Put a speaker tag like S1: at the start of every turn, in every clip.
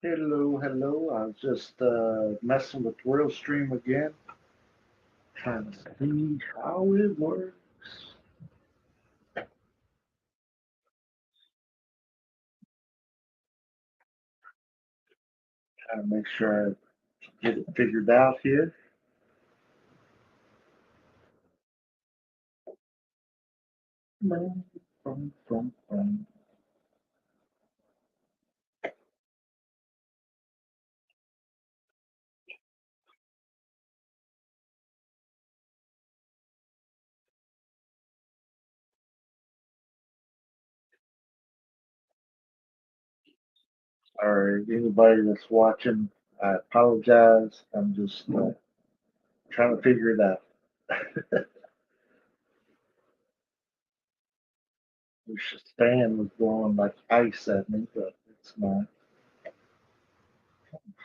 S1: Hello, hello. I was just messing with Restream again, trying to see how it works. Trying to make sure I get it figured out here. Boom, boom, boom, boom. Sorry, anybody that's watching, I apologize. I'm just trying to figure it out. Wish the fan was blowing like ice at me, but it's not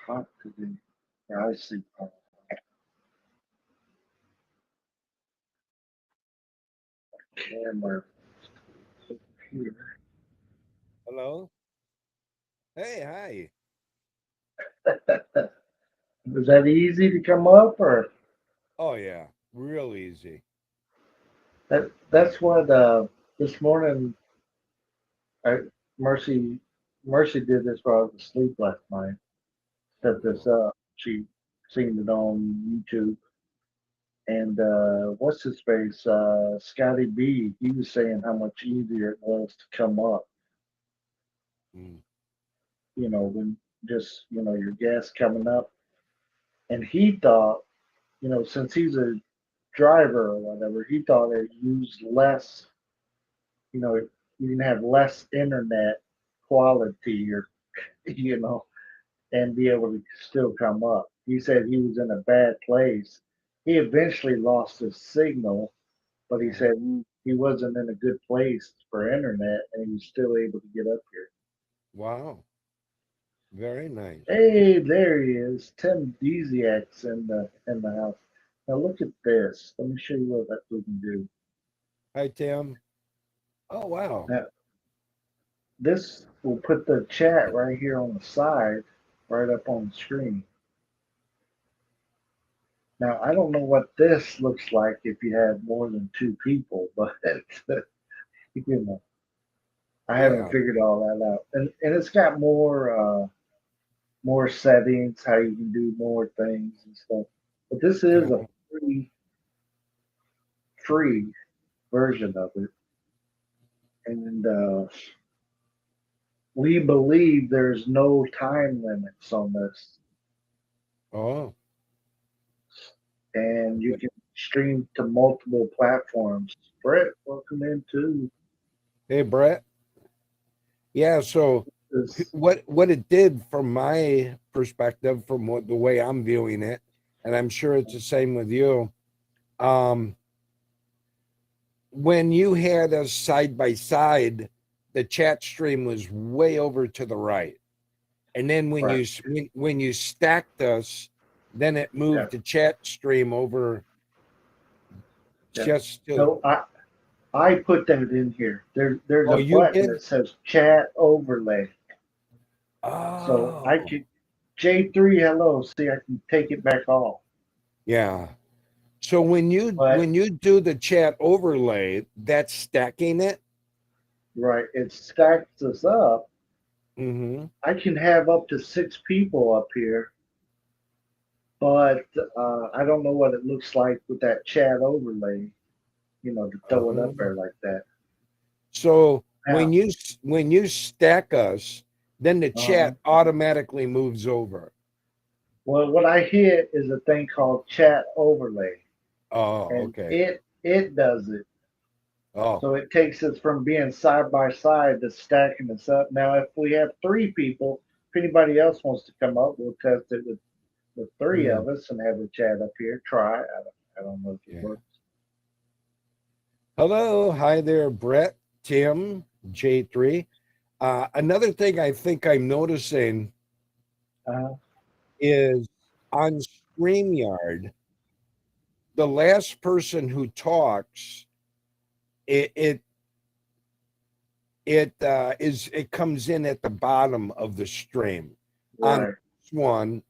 S1: hot today. Yeah, I see. Camera here.
S2: Hello. Hey, hi.
S1: Was that easy to come up, or
S2: Oh yeah, real easy.
S1: that's what this morning I Mercy Mercy did this while I was asleep last night. Set this
S2: Oh,
S1: up. She seen it on YouTube, and what's his face? Scotty B. He was saying how much easier it was to come up.
S2: mm,
S1: When just your gas coming up, and he thought, since he's a driver or whatever, he thought it used less, you can have less internet quality or, you know, and be able to still come up. He said he was in a bad place. He eventually lost his signal, but he
S2: uh-huh.
S1: said he wasn't in a good place for internet and he was still able to get up here.
S2: Wow, very nice.
S1: Hey, there he is. Tim Desiak's in the house. Now look at this. Let me show you what that we can do.
S2: Hi, Tim. Oh wow.
S1: Now this will put the chat right here on the side, right up on the screen. Now, I don't know what this looks like if you have more than two people, but you know, I haven't
S2: Yeah.
S1: figured all that out. And it's got more settings, how you can do more things and stuff. But this is a
S2: Uh-huh.
S1: free version of it, and we believe there's no time limits on this,
S2: Oh.
S1: and you can stream to multiple platforms. Brett, welcome in too.
S2: Hey, Brett. Yeah. So,
S1: This,
S2: what it did from my perspective, from what the way I'm viewing it, and I'm sure it's the same with you. Um, when you had us side by side, the chat stream was way over to the right. And then
S1: right?
S2: when you stacked us, then it
S1: Yeah,
S2: moved the chat stream over
S1: yeah.
S2: just to.
S1: No, I put that in here. There's
S2: Oh,
S1: a
S2: you
S1: button
S2: did.
S1: that says chat overlay. So I
S2: Oh,
S1: could J3 hello, see I can take it back off.
S2: yeah. So
S1: But
S2: when you do the chat overlay, that's stacking it.
S1: right, it stacks us up.
S2: Mm-hmm.
S1: I can have up to six people up here, but I don't know what it looks like with that chat overlay, to throw it up
S2: Oh.
S1: there like that.
S2: So
S1: Now,
S2: when you stack us, then the
S1: uh,
S2: chat automatically moves over.
S1: well, what I hit is a thing called chat overlay,
S2: Oh,
S1: and
S2: okay.
S1: it does it.
S2: Oh,
S1: So it takes us from being side by side to stacking us up. Now, if we have three people, if anybody else wants to come up, we'll test it with three
S2: mm,
S1: of us and have a chat up here. Try. I don't know if it
S2: yeah.
S1: works.
S2: Hello, hi there, Brett, Tim, J3. Another thing I think I'm noticing
S1: Uh,
S2: is on StreamYard, the last person who talks, it it it comes in at the bottom of the stream. On
S1: Right.
S2: this one,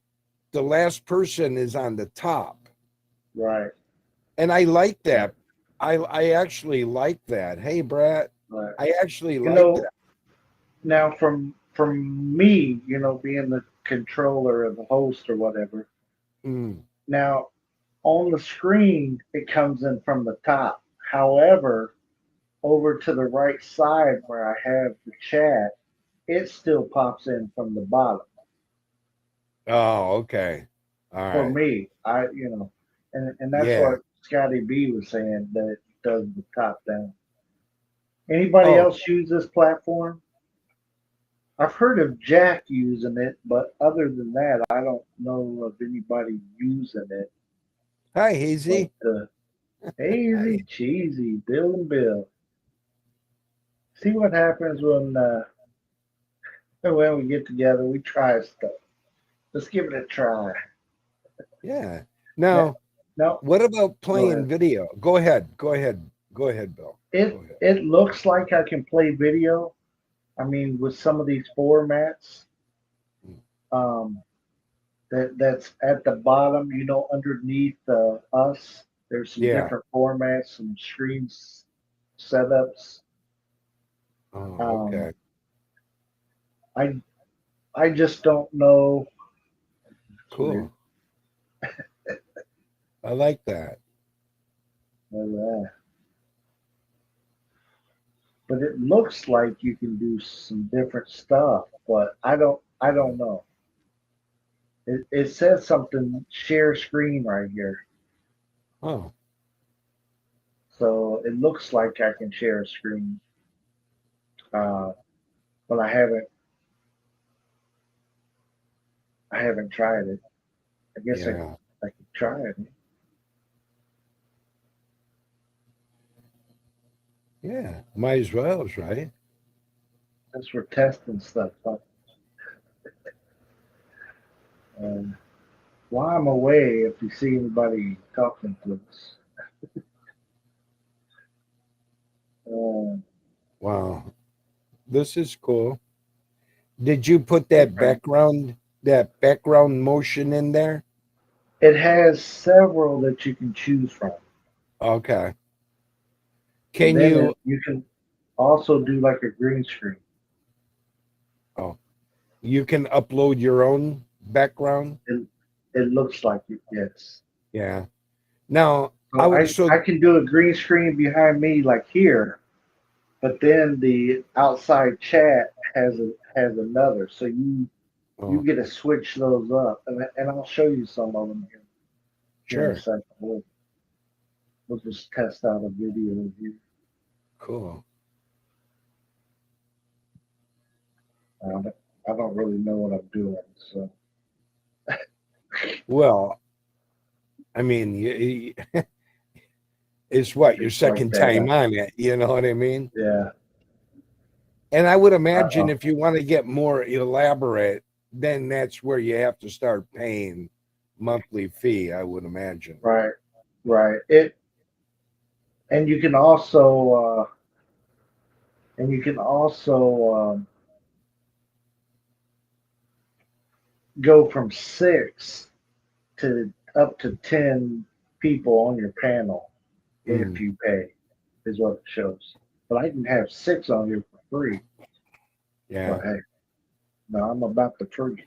S2: the last person is on the top.
S1: Right.
S2: And I like that. I actually like that. Hey, Brett,
S1: Right.
S2: I actually
S1: You
S2: like
S1: know, now from me, being the controller or the host or whatever.
S2: that.
S1: Now on the screen, it comes in from the top. However, over to the right side where I have the chat, it still pops in from the bottom.
S2: Oh, okay. All
S1: For
S2: right.
S1: me, and that's
S2: Yeah.
S1: what Scotty B was saying that it does the top down. Anybody
S2: Oh,
S1: else use this platform? I've heard of Jack using it, but other than that, I don't know of anybody using it.
S2: hi,
S1: But
S2: Hazy.
S1: hazy,
S2: Hi.
S1: cheesy, Bill and Bill. See what happens when we get together. We try stuff. Let's give it a try.
S2: Yeah.
S1: No,
S2: Now,
S1: no,
S2: what about
S1: go
S2: playing
S1: ahead.
S2: video? Go ahead. Go ahead. Go ahead, Bill. Go
S1: It
S2: ahead.
S1: it looks like I can play video. I mean, with some of these formats, um, that's at the bottom. Underneath us, there's some
S2: Yeah.
S1: different formats, some screens setups.
S2: Oh,
S1: Um,
S2: okay.
S1: I I just don't know. It's weird.
S2: Cool. I like that.
S1: Uh, But it looks like you can do some different stuff, but I don't know. It says something share screen right here.
S2: Oh,
S1: So it looks like I can share a screen. Uh, but I haven't tried it. I guess I
S2: yeah.
S1: I could try it.
S2: Yeah. Might as well, right?
S1: Since we're testing stuff. Um, while I'm away, if you see anybody talking to us, uh,
S2: Wow. This is cool. Did you put
S1: hey
S2: that background motion in there?
S1: it has several that you can choose from.
S2: Okay.
S1: And
S2: Can
S1: then
S2: you
S1: you can also do like a green screen.
S2: oh, you can upload your own background?
S1: It, it looks like it, yes.
S2: Yeah. Now, I
S1: So
S2: would
S1: I,
S2: so
S1: I can do a green screen behind me like here, but then the outside chat has another. So you
S2: oh,
S1: get to switch those up, and I'll show you some of them here in a
S2: sure.
S1: second. We'll just test out a video here.
S2: Cool.
S1: I don't really know what I'm doing, so
S2: Well, I mean, it's what your
S1: just like
S2: second
S1: that.
S2: time on it. You know what I mean?
S1: Yeah.
S2: And I would imagine
S1: Uh-oh.
S2: if you want to get more elaborate, then that's where you have to start paying monthly fee. I would imagine.
S1: Right. Right. And you can also go from 6 to up to 10 people on your panel if
S2: Mm,
S1: you pay, is what it shows. But I can have 6 on here for free. But
S2: yeah.
S1: hey, no, I'm about the free.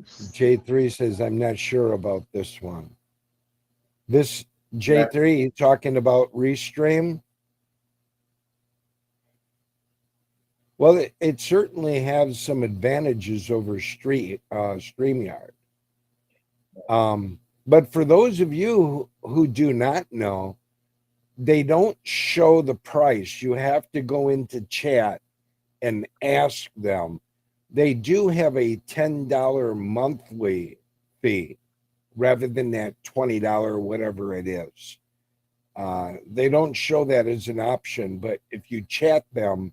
S2: J3 says I'm not sure about this one. This
S1: That
S2: J3 talking about Restream. Well, it certainly has some advantages over StreamYard. But for those of you who do not know, they don't show the price. You have to go into chat and ask them. They do have a $10 monthly fee rather than that $20, whatever it is. They don't show that as an option, but if you chat them,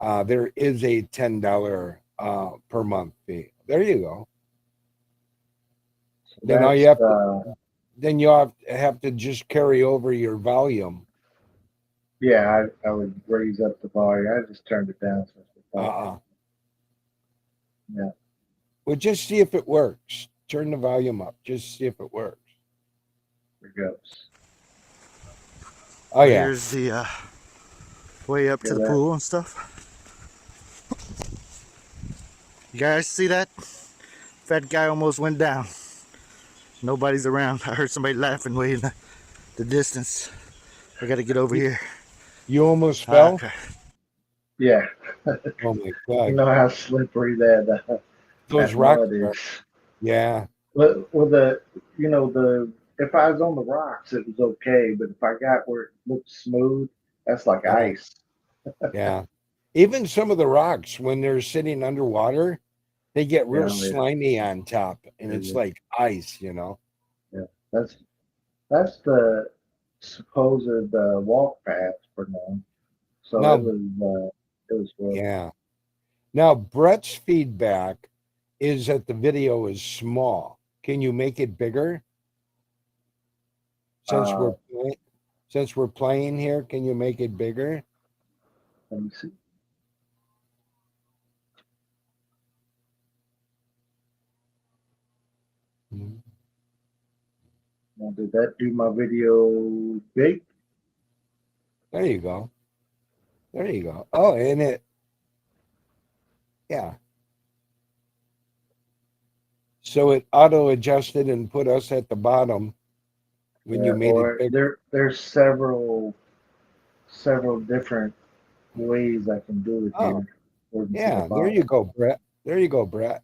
S2: there is a $10 per month fee. There you go. Then all you
S1: that's
S2: have to then you have to just carry over your volume.
S1: yeah. I would raise up the volume. I just turned it down since we're talking.
S2: Uh-uh.
S1: Yeah,
S2: Well, just see if it works. Turn the volume up. Just see if it works.
S1: there it goes.
S2: Oh yeah,
S3: Here's the way up to
S1: Hear
S3: the
S1: that?
S3: pool and stuff. You guys see that? Fat guy almost went down. Nobody's around. I heard somebody laughing way in the distance. I gotta get over
S2: you,
S3: here.
S2: you almost fell.
S3: Okay.
S1: Yeah.
S2: Oh my
S1: You
S2: god,
S1: know how slippery that
S2: those rocks
S1: mud is.
S2: are. Yeah,
S1: But with the if I was on the rocks, it was okay. But if I got where it looked smooth, that's like
S2: yeah,
S1: ice.
S2: yeah. Even some of the rocks, when they're sitting underwater, they get real
S1: Yeah, yeah,
S2: slimy on top, and
S1: yeah,
S2: it's
S1: yeah.
S2: like ice. You know.
S1: Yeah. That's the supposed walk path for now. So
S2: Now,
S1: it was good.
S2: yeah. Now, Brett's feedback is that the video is small. Can you make it bigger? Since
S1: Uh,
S2: we're play- since we're playing here, can you make it bigger?
S1: let me see.
S2: Mhm.
S1: Now, did that do my video big?
S2: There you go. There you go. Oh, and yeah. So it auto adjusted and put us at the bottom when you
S1: Yeah.
S2: made it
S1: Or
S2: bigger.
S1: there's several different ways I can do it
S2: Oh,
S1: here. According to the
S2: yeah. There you
S1: bottom.
S2: go, Brett. There you go, Brett.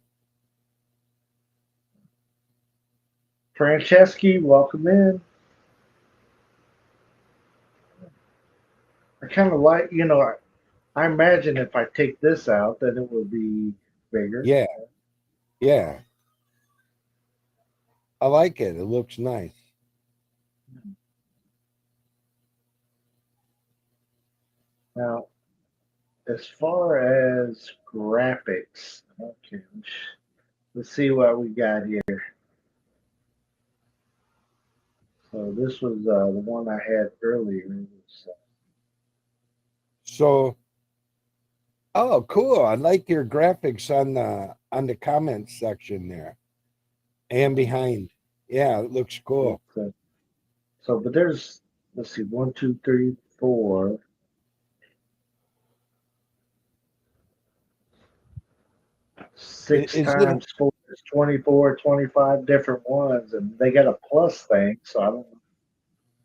S1: Franceschi, welcome in. I kind of like, I imagine if I take this out, then it will be bigger.
S2: Yeah, yeah. I like it. It looks nice.
S1: Now, as far as graphics, okay, let's see what we got here. So this was the one I had earlier. It was,
S2: So, oh, cool. I like your graphics on the comments section there and behind. Yeah, it looks cool.
S1: but there's, let's see, one, two, three, four, six
S2: Is it?
S1: times four is 24, 25 different ones, and they got a plus thing, so I don't know.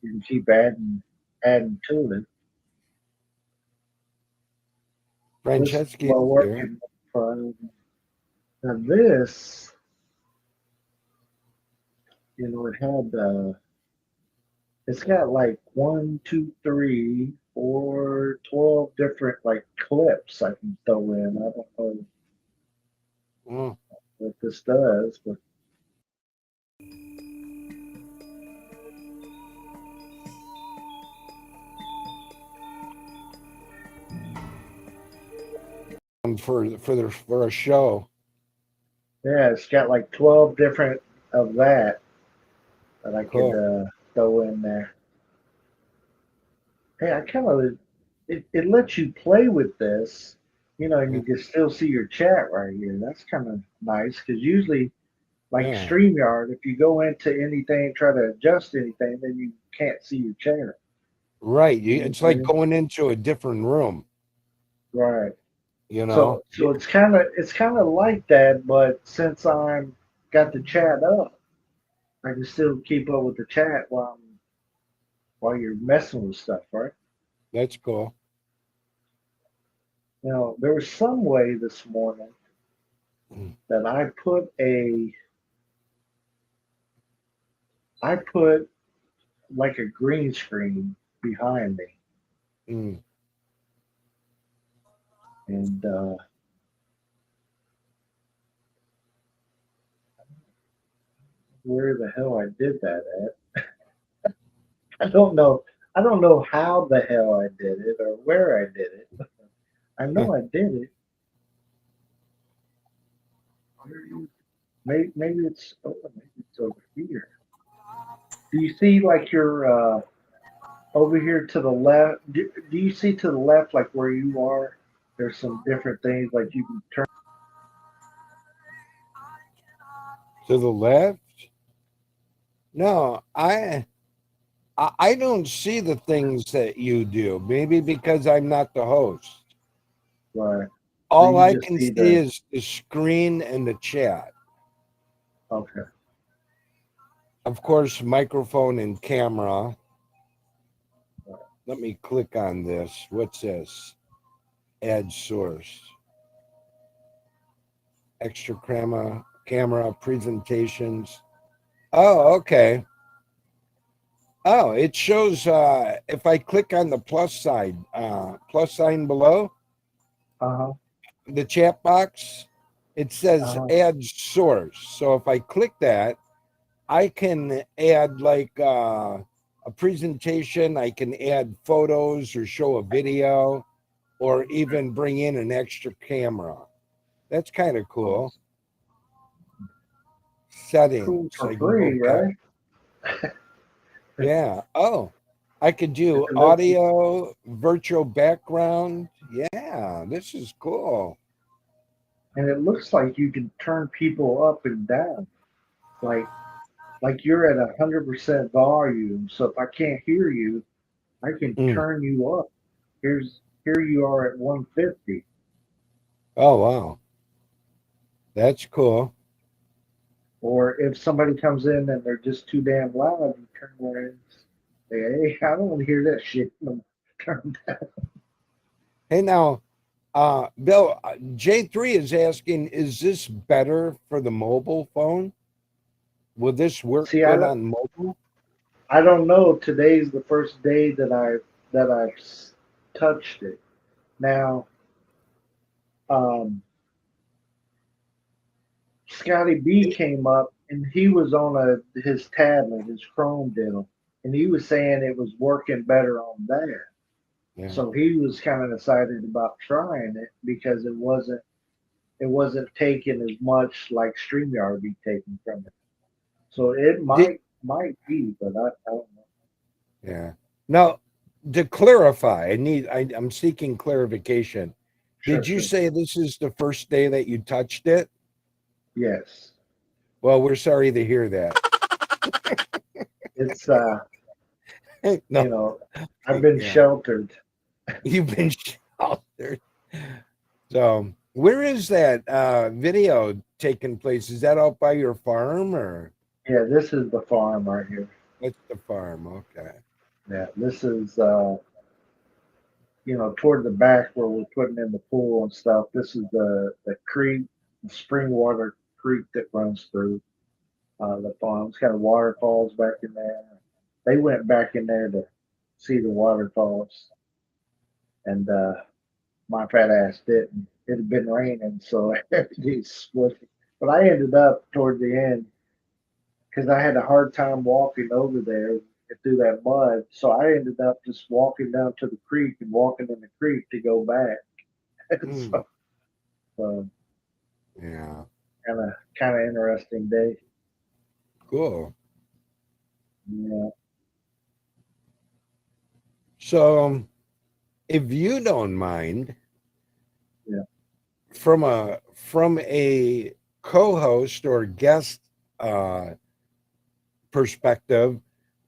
S1: You can keep adding to it. This is
S2: Franceschi
S1: well
S2: here.
S1: working. Fine. Now this, it had it's got like one, two, three, four, 12 different like clips I can throw in. I don't know
S2: Mm.
S1: what this does, but
S2: For a show.
S1: yeah, it's got like 12 different of that I could
S2: Cool.
S1: throw in there. Hey, I kind of it lets you play with this, and
S2: Yeah.
S1: you can still see your chat right here. That's kind of nice because usually, like
S2: Yeah.
S1: StreamYard, if you go into anything, try to adjust anything, then you can't see your chat.
S2: Right.
S1: You know
S2: It's
S1: what I
S2: like
S1: mean?
S2: going into a different room,
S1: Right.
S2: you know?
S1: So it's kind of like that, but since I'm got the chat up, I can still keep up with the chat while you're messing with stuff, right?
S2: That's cool.
S1: Now there was some way this morning
S2: Mm.
S1: that I put like a green screen behind me,
S2: Mm.
S1: and where the hell I did that at? I don't know. I don't know how the hell I did it or where I did it. I know I did it. Maybe it's over here. Do you see like your over here to the left? Do you see to the left like where you are? There's some different things like you can turn.
S2: To the left? No, I don't see the things that you do. Maybe because I'm not the host.
S1: Right.
S2: All
S1: you
S2: I
S1: just
S2: can
S1: see
S2: see is the screen and the chat.
S1: Okay.
S2: Of course, microphone and camera. Let me click on this. What's this? Add source. Extra camera presentations. Oh, okay. Oh, it shows if I click on the plus sign below
S1: Uh-huh.
S2: the chat box, it says
S1: Uh-huh.
S2: add source. So if I click that, I can add like a presentation, I can add photos or show a video or even bring in an extra camera. That's kind of cool.
S1: Cool
S2: Settings.
S1: for
S2: I can go
S1: free,
S2: back.
S1: right?
S2: Yeah. Oh, I could do
S1: And
S2: audio, virtual background. Yeah, this is cool.
S1: it looks like you can turn people up and down. Like you're at 100% volume. So if I can't hear you, I can
S2: Mm.
S1: turn you up. Here you are at 150.
S2: Oh, wow. That's cool.
S1: Or if somebody comes in and they're just too damn loud, you turn around and say, hey, I don't want to hear that shit. Turn down.
S2: Hey, now, Bill, J3 is asking, is this better for the mobile phone? Will this work
S1: See,
S2: good on mobile?
S1: I don't know. Today's the first day that I've touched it. Now, um, Scotty B came up and he was on his tablet, his Chrome deal, and he was saying it was working better on there.
S2: Yeah.
S1: So he was kind of excited about trying it because it wasn't taking as much like StreamYard be taking from it. So it
S2: Did,
S1: might be, but I don't know.
S2: yeah. Now, to clarify, I'm seeking clarification.
S1: Sure,
S2: Did you
S1: sure.
S2: say this is the first day that you touched it?
S1: Yes.
S2: Well, we're sorry to hear that.
S1: It's
S2: No,
S1: I've been
S2: yeah,
S1: sheltered.
S2: you've been sheltered. So, where is that video taking place? Is that out by your farm or
S1: Yeah, this is the farm right here.
S2: that's the farm? Okay.
S1: Yeah, this is toward the back where we're putting in the pool and stuff. This is the creek, the spring water creek that runs through the farm. It's got waterfalls back in there. They went back in there to see the waterfalls, and my fat ass didn't. It had been raining, so everything's swimming. But I ended up toward the end because I had a hard time walking over there through that mud. So I ended up just walking down to the creek and walking in the creek to go back.
S2: Mm,
S1: so, so
S2: yeah.
S1: kind of interesting day.
S2: Cool.
S1: Yeah.
S2: So, if you don't mind,
S1: Yeah.
S2: from a co-host or guest perspective,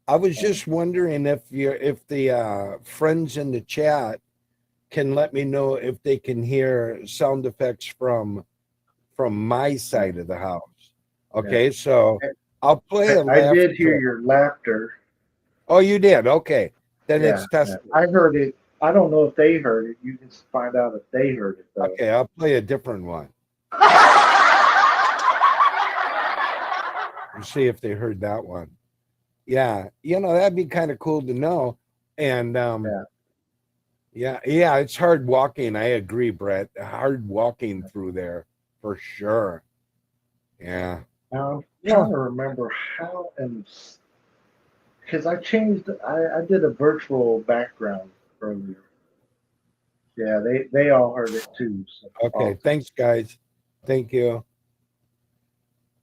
S2: I was just wondering if the friends in the chat can let me know if they can hear sound effects from my side of the house.
S1: Yeah.
S2: Okay, so I'll play a
S1: I
S2: laugh
S1: did hear
S2: track.
S1: your laughter.
S2: Oh, you did? Okay, then
S1: Yeah,
S2: it's
S1: yeah.
S2: tested.
S1: I heard it. I don't know if they heard it. You can find out if they heard it though.
S2: Okay, I'll play a different one. And see if they heard that one. Yeah, that'd be kind of cool to know. And
S1: Yeah.
S2: yeah, it's hard walking. I agree, Brett. Hard walking through there for sure. Yeah.
S1: Now I'm
S2: Yeah.
S1: trying to remember how and because I changed. I did a virtual background earlier. Yeah, they all heard it too. So
S2: Okay.
S1: awesome.
S2: Thanks, guys. Thank you.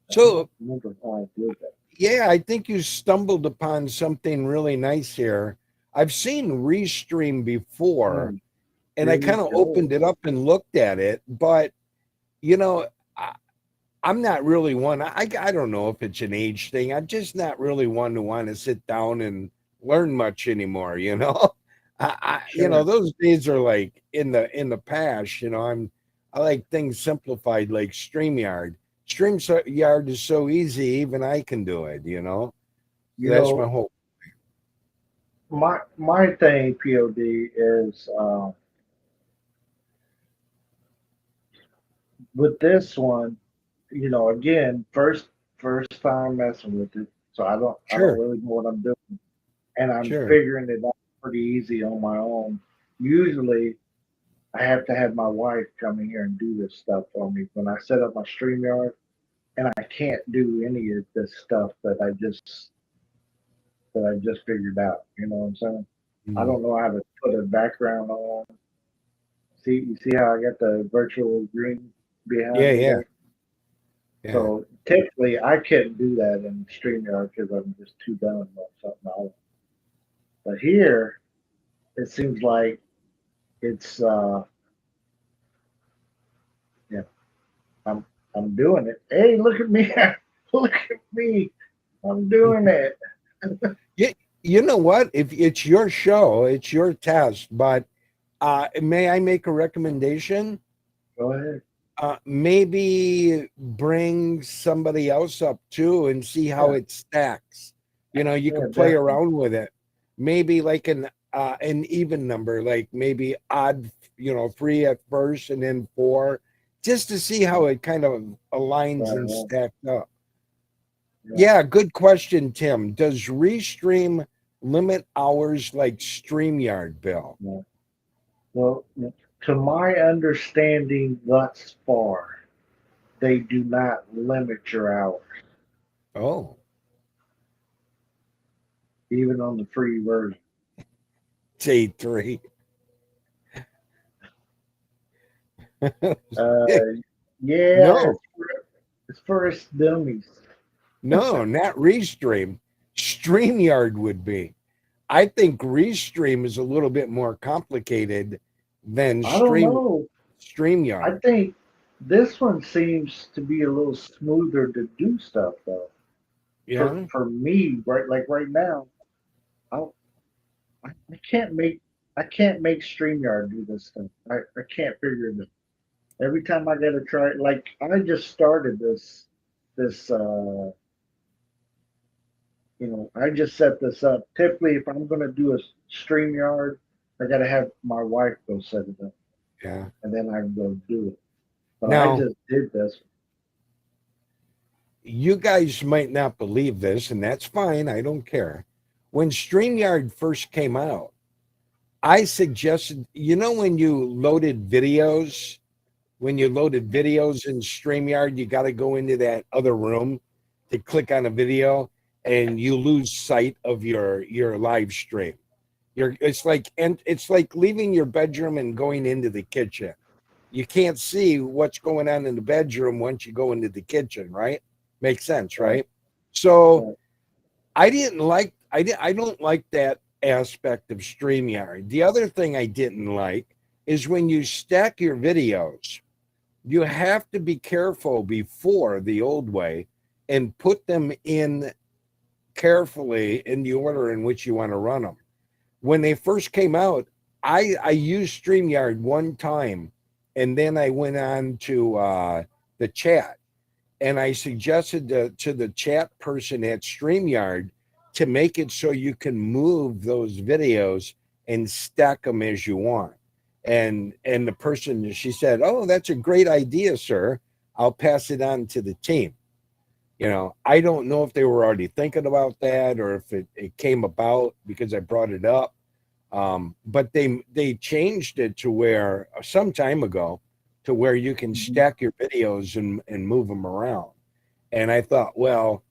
S1: I don't
S2: So
S1: remember how I did that.
S2: yeah, I think you stumbled upon something really nice here. I've seen Restream before, and I
S1: Here we
S2: kind of
S1: go.
S2: opened it up and looked at it, but you know, I'm not really one. I don't know if it's an age thing. I'm just not really one to want to sit down and learn much anymore. You know,
S1: Sure.
S2: those days are like in the past. I like things simplified, like StreamYard. StreamYard is so easy, even I can do it.
S1: You
S2: That's my
S1: know,
S2: whole.
S1: my thing, POD, is with this one. Again, first time messing with it, so I don't
S2: Sure,
S1: really know what I'm doing, and I'm
S2: sure.
S1: figuring it out pretty easy on my own. Usually, I have to have my wife come in here and do this stuff for me when I set up my StreamYard, and I can't do any of this stuff that I just figured out. You know what I'm saying? I
S2: Mm.
S1: don't know how to put a background on. You see how I got the virtual green behind
S2: Yeah,
S1: me
S2: yeah,
S1: there?
S2: yeah.
S1: So typically, I couldn't do that in StreamYard because I'm just too done with something else. But here, it seems like it's yeah, I'm I'm doing it. Hey, look at me! Look at me! I'm doing it.
S2: You, you know what? If it's your show, it's your test. But may I make a recommendation?
S1: Go ahead.
S2: Maybe bring somebody else up too and see how
S1: Yeah,
S2: it stacks. You
S1: yeah,
S2: could play
S1: definitely.
S2: around with it. Maybe like an even number, like maybe odd, three at first and then four, just to see how it kind of aligns
S1: Right,
S2: and
S1: right.
S2: stacks up.
S1: Yeah,
S2: Yeah, good question, Tim. Does Restream limit hours like StreamYard, Bill?
S1: yeah. Well, to my understanding thus far, they do not limit your hours,
S2: Oh,
S1: even on the free version.
S2: day three.
S1: Uh, yeah,
S2: No,
S1: it's for us dummies.
S2: no, not Restream. StreamYard would be. I think Restream is a little bit more complicated than
S1: I don't know. I
S2: StreamYard.
S1: think this one seems to be a little smoother to do stuff though. For
S2: Yeah.
S1: for me, right, like right now, I don't- I can't make StreamYard do this stuff. I can't figure it out. Every time I gotta try it, like I just started this. I just set this up. Typically, if I'm gonna do a StreamYard, I gotta have my wife go set it up,
S2: Yeah.
S1: and then I can go do it. But I
S2: Now,
S1: just did this.
S2: you guys might not believe this, and that's fine. I don't care. When StreamYard first came out, I suggested, when you loaded videos in StreamYard, you got to go into that other room to click on a video and you lose sight of your live stream. It's like leaving your bedroom and going into the kitchen. You can't see what's going on in the bedroom once you go into the kitchen, right? Makes sense,
S1: Right,
S2: right? So
S1: right.
S2: I don't like that aspect of StreamYard. The other thing I didn't like is when you stack your videos, you have to be careful before the old way and put them in carefully in the order in which you want to run them. When they first came out, I used StreamYard one time and then I went on to the chat and I suggested to the chat person at StreamYard to make it so you can move those videos and stack them as you want. And the person, she said, "Oh, that's a great idea, sir. I'll pass it on to the team." I don't know if they were already thinking about that or if it came about because I brought it up. But they changed it to where some time ago to where you can
S1: Mhm.
S2: stack your videos and move them around. And I thought, well,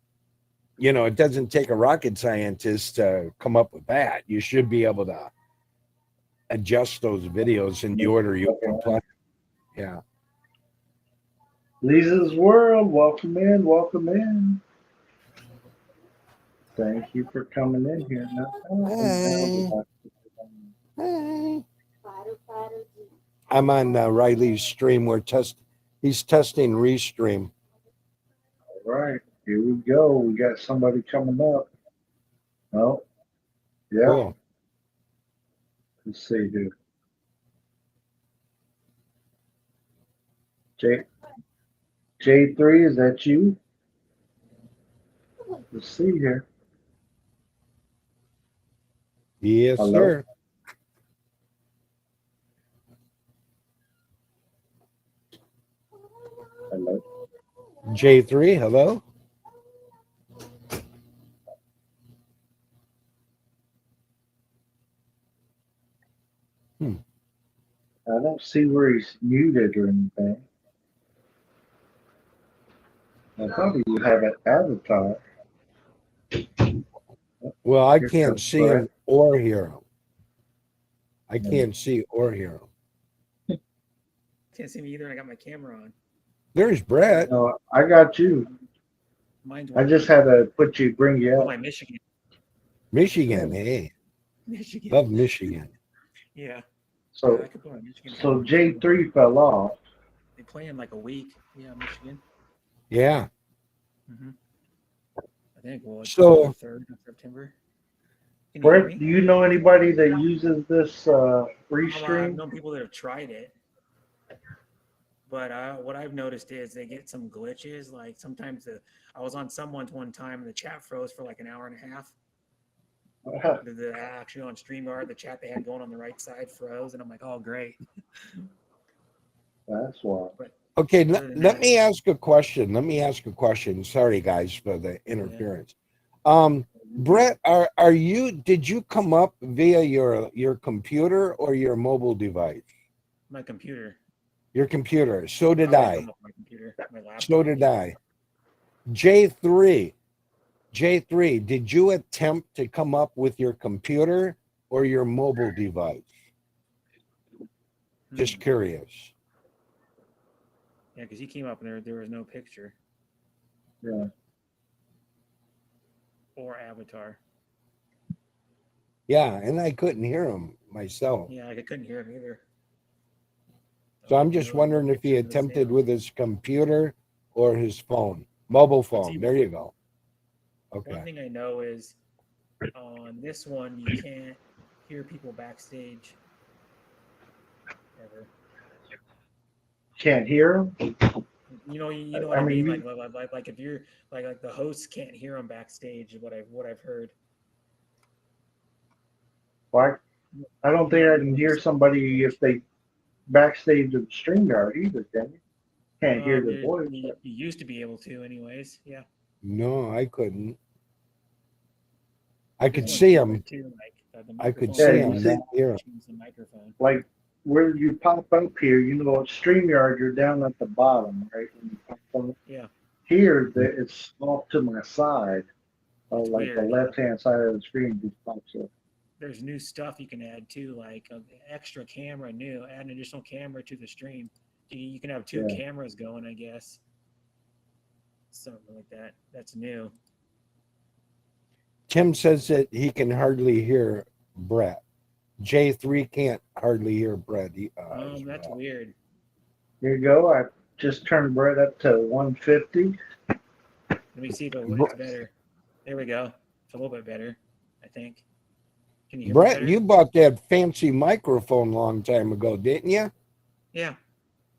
S2: it doesn't take a rocket scientist to come up with that. You should be able to adjust those videos in the order you want to play. Yeah.
S1: Lisa's World, welcome in, welcome in. Thank you for coming in here. Now, now
S2: Hey,
S1: that
S2: hey. I'm on Riley's stream. He's testing Restream.
S1: All right, here we go. We got somebody coming up. Oh, yeah.
S2: Cool.
S1: Let's see here. J3, is that you? Let's see here.
S2: Yes,
S1: Hello?
S2: sir.
S1: Hello.
S2: J3, hello.
S1: I don't see where he's muted or anything. I thought he would have an avatar.
S2: Well, I
S1: Here
S2: can't
S1: comes
S2: see
S1: Brett.
S2: him or hear him. I can't see or hear him.
S4: Can't see me either. I got my camera on.
S2: There's Brett.
S1: No, I got you.
S4: Mine's
S1: I just had to bring you
S4: Oh,
S1: up.
S4: my Michigan.
S2: Michigan, hey.
S4: Michigan.
S2: Love Michigan.
S4: Yeah.
S1: So,
S4: I could put my Michigan.
S1: so J3 fell off.
S4: They play in like a week. Yeah, Michigan.
S2: Yeah.
S4: Mm-hmm. I think. Well, it's
S2: So-
S4: the 3rd of September. Can you hear
S1: Brett,
S4: me?
S1: do you know anybody that uses this
S4: I've
S1: Restream?
S4: known people that have tried it, but what I've noticed is they get some glitches. Like sometimes I was on someone's one time and the chat froze for like an hour and a half. The actually on StreamYard, the chat they had going on the right side froze, and I'm like, oh great.
S1: That's why.
S2: Okay,
S4: Other than
S2: let
S4: that-
S2: me ask a question. Let me ask a question. Sorry, guys, for the interference. Brett, did you come up via your computer or your mobile device?
S4: My computer.
S2: Your computer. So did
S4: Probably
S2: I.
S4: come up my computer, my laptop.
S2: So did I. J3, did you attempt to come up with your computer or your mobile device? Just curious.
S4: Yeah, because he came up and there was no picture
S1: Yeah.
S4: or avatar.
S2: Yeah, and I couldn't hear him myself.
S4: Yeah, I couldn't hear him either.
S2: So I'm just wondering if he attempted with his computer or his phone, mobile phone. There you go.
S4: One
S2: Okay.
S4: thing I know is on this one you can't hear people backstage ever.
S1: Can't hear him?
S4: You know
S1: I
S4: what I mean.
S1: mean,
S4: Like if you're like the hosts can't hear them backstage. Is what I've heard.
S1: Why? I don't think I can hear somebody if they backstage at the StreamYard either, can you? Can't hear the voice.
S4: You used to be able to, anyways. Yeah.
S2: No, I couldn't. I could
S4: This
S2: see
S4: one's
S2: him.
S4: different too, like, the
S2: I could
S4: microphone-
S2: see
S1: Yeah,
S2: him,
S1: you
S2: not hear him.
S4: Change the microphone.
S1: Like where you pop up here, you know, at StreamYard, you're down at the bottom, right? When you pop up.
S4: Yeah.
S1: Here, it's off to my side.
S4: It's
S1: Like
S4: weird,
S1: the
S4: yeah.
S1: left-hand side of the screen just pops up.
S4: There's new stuff you can add too, like an extra camera. Add an additional camera to the stream. You can have two
S1: Yeah.
S4: cameras going, I guess. Something like that. That's new.
S2: Tim says that he can hardly hear Brett. J3 can't hardly hear Brett. As
S4: That's
S2: well.
S4: weird.
S1: Here you go. I just turned Brett up to 150.
S4: Let me see if it's better. There we go. It's a little bit better, I think. Can you hear me
S2: Brett,
S4: better?
S2: you bought that fancy microphone a long time ago, didn't you?
S4: Yeah.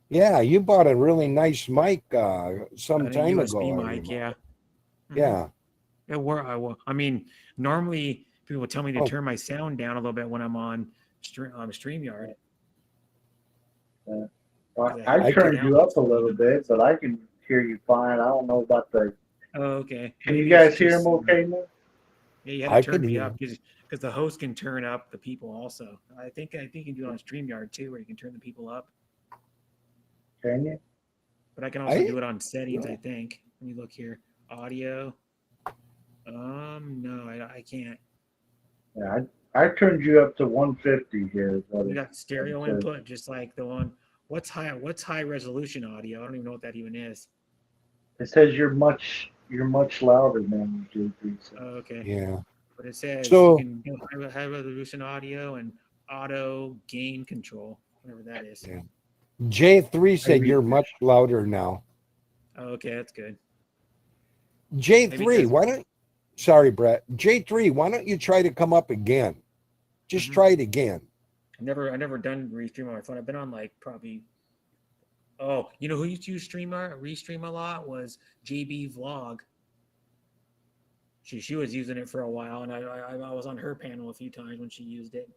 S2: Yeah, you bought a really nice mic some
S4: A
S2: time
S4: USB
S2: ago. I
S4: mic,
S2: remember.
S4: yeah. Mhm.
S2: Yeah.
S4: I mean, normally people tell me to
S2: Oh.
S4: turn my sound down a little bit when I'm on StreamYard.
S1: Well,
S4: Yeah,
S1: I
S2: I
S1: turned
S4: can-
S1: you up a little bit, but I can hear you fine. I don't know about the.
S4: Oh, okay.
S1: Can you
S4: Maybe
S1: guys
S4: it's
S1: hear
S4: just-
S1: him okay now?
S4: Yeah, you
S2: I
S4: had to
S2: can
S4: turn me
S2: hear
S4: up because the host can turn up the people also. I think you can do it on StreamYard too, where you can turn the people up.
S1: Can you?
S4: But I can also
S2: I-
S4: do it on settings, I think. Let me look here. Audio. No, I can't.
S1: Yeah, I turned you up to 150 here. is what
S4: We
S1: it-
S4: got stereo
S1: Okay.
S4: input, just like the one. What's high resolution audio? I don't even know what that even is.
S1: It says you're much louder than J3. So.
S4: Oh, okay.
S2: Yeah.
S4: But it says
S2: So-
S4: you can do high resolution audio and auto gain control, whatever that is.
S2: J3 said
S1: Maybe-
S2: you're much louder now.
S4: Oh, okay, that's good.
S2: J3, why don't? Sorry, Brett. J3, why don't you try to come up again? Just try it again.
S4: I never done Restream on my phone. I've been on like probably. Oh, you know who used to use Restream a lot was JB Vlog. She was using it for a while, and I was on her panel a few times when she used it.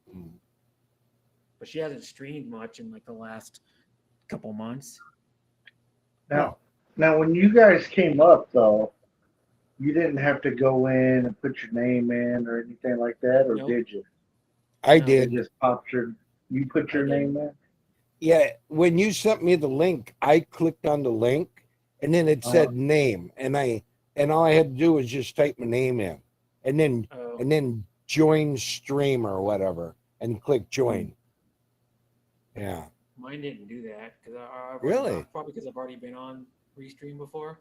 S4: But she hasn't streamed much in like the last couple months.
S1: Now, when you guys came up though, you didn't have to go in and put your name in or anything like that, or
S4: Nope.
S1: did you?
S2: I
S4: No.
S1: It
S2: did.
S1: just popped you put your name in?
S2: Yeah, when you sent me the link, I clicked on the link, and then it said name, and all I had to do was just type my name in, and then join stream or whatever, and click join. Yeah.
S4: Mine didn't do that because
S2: Really?
S4: probably because I've already been on Restream before.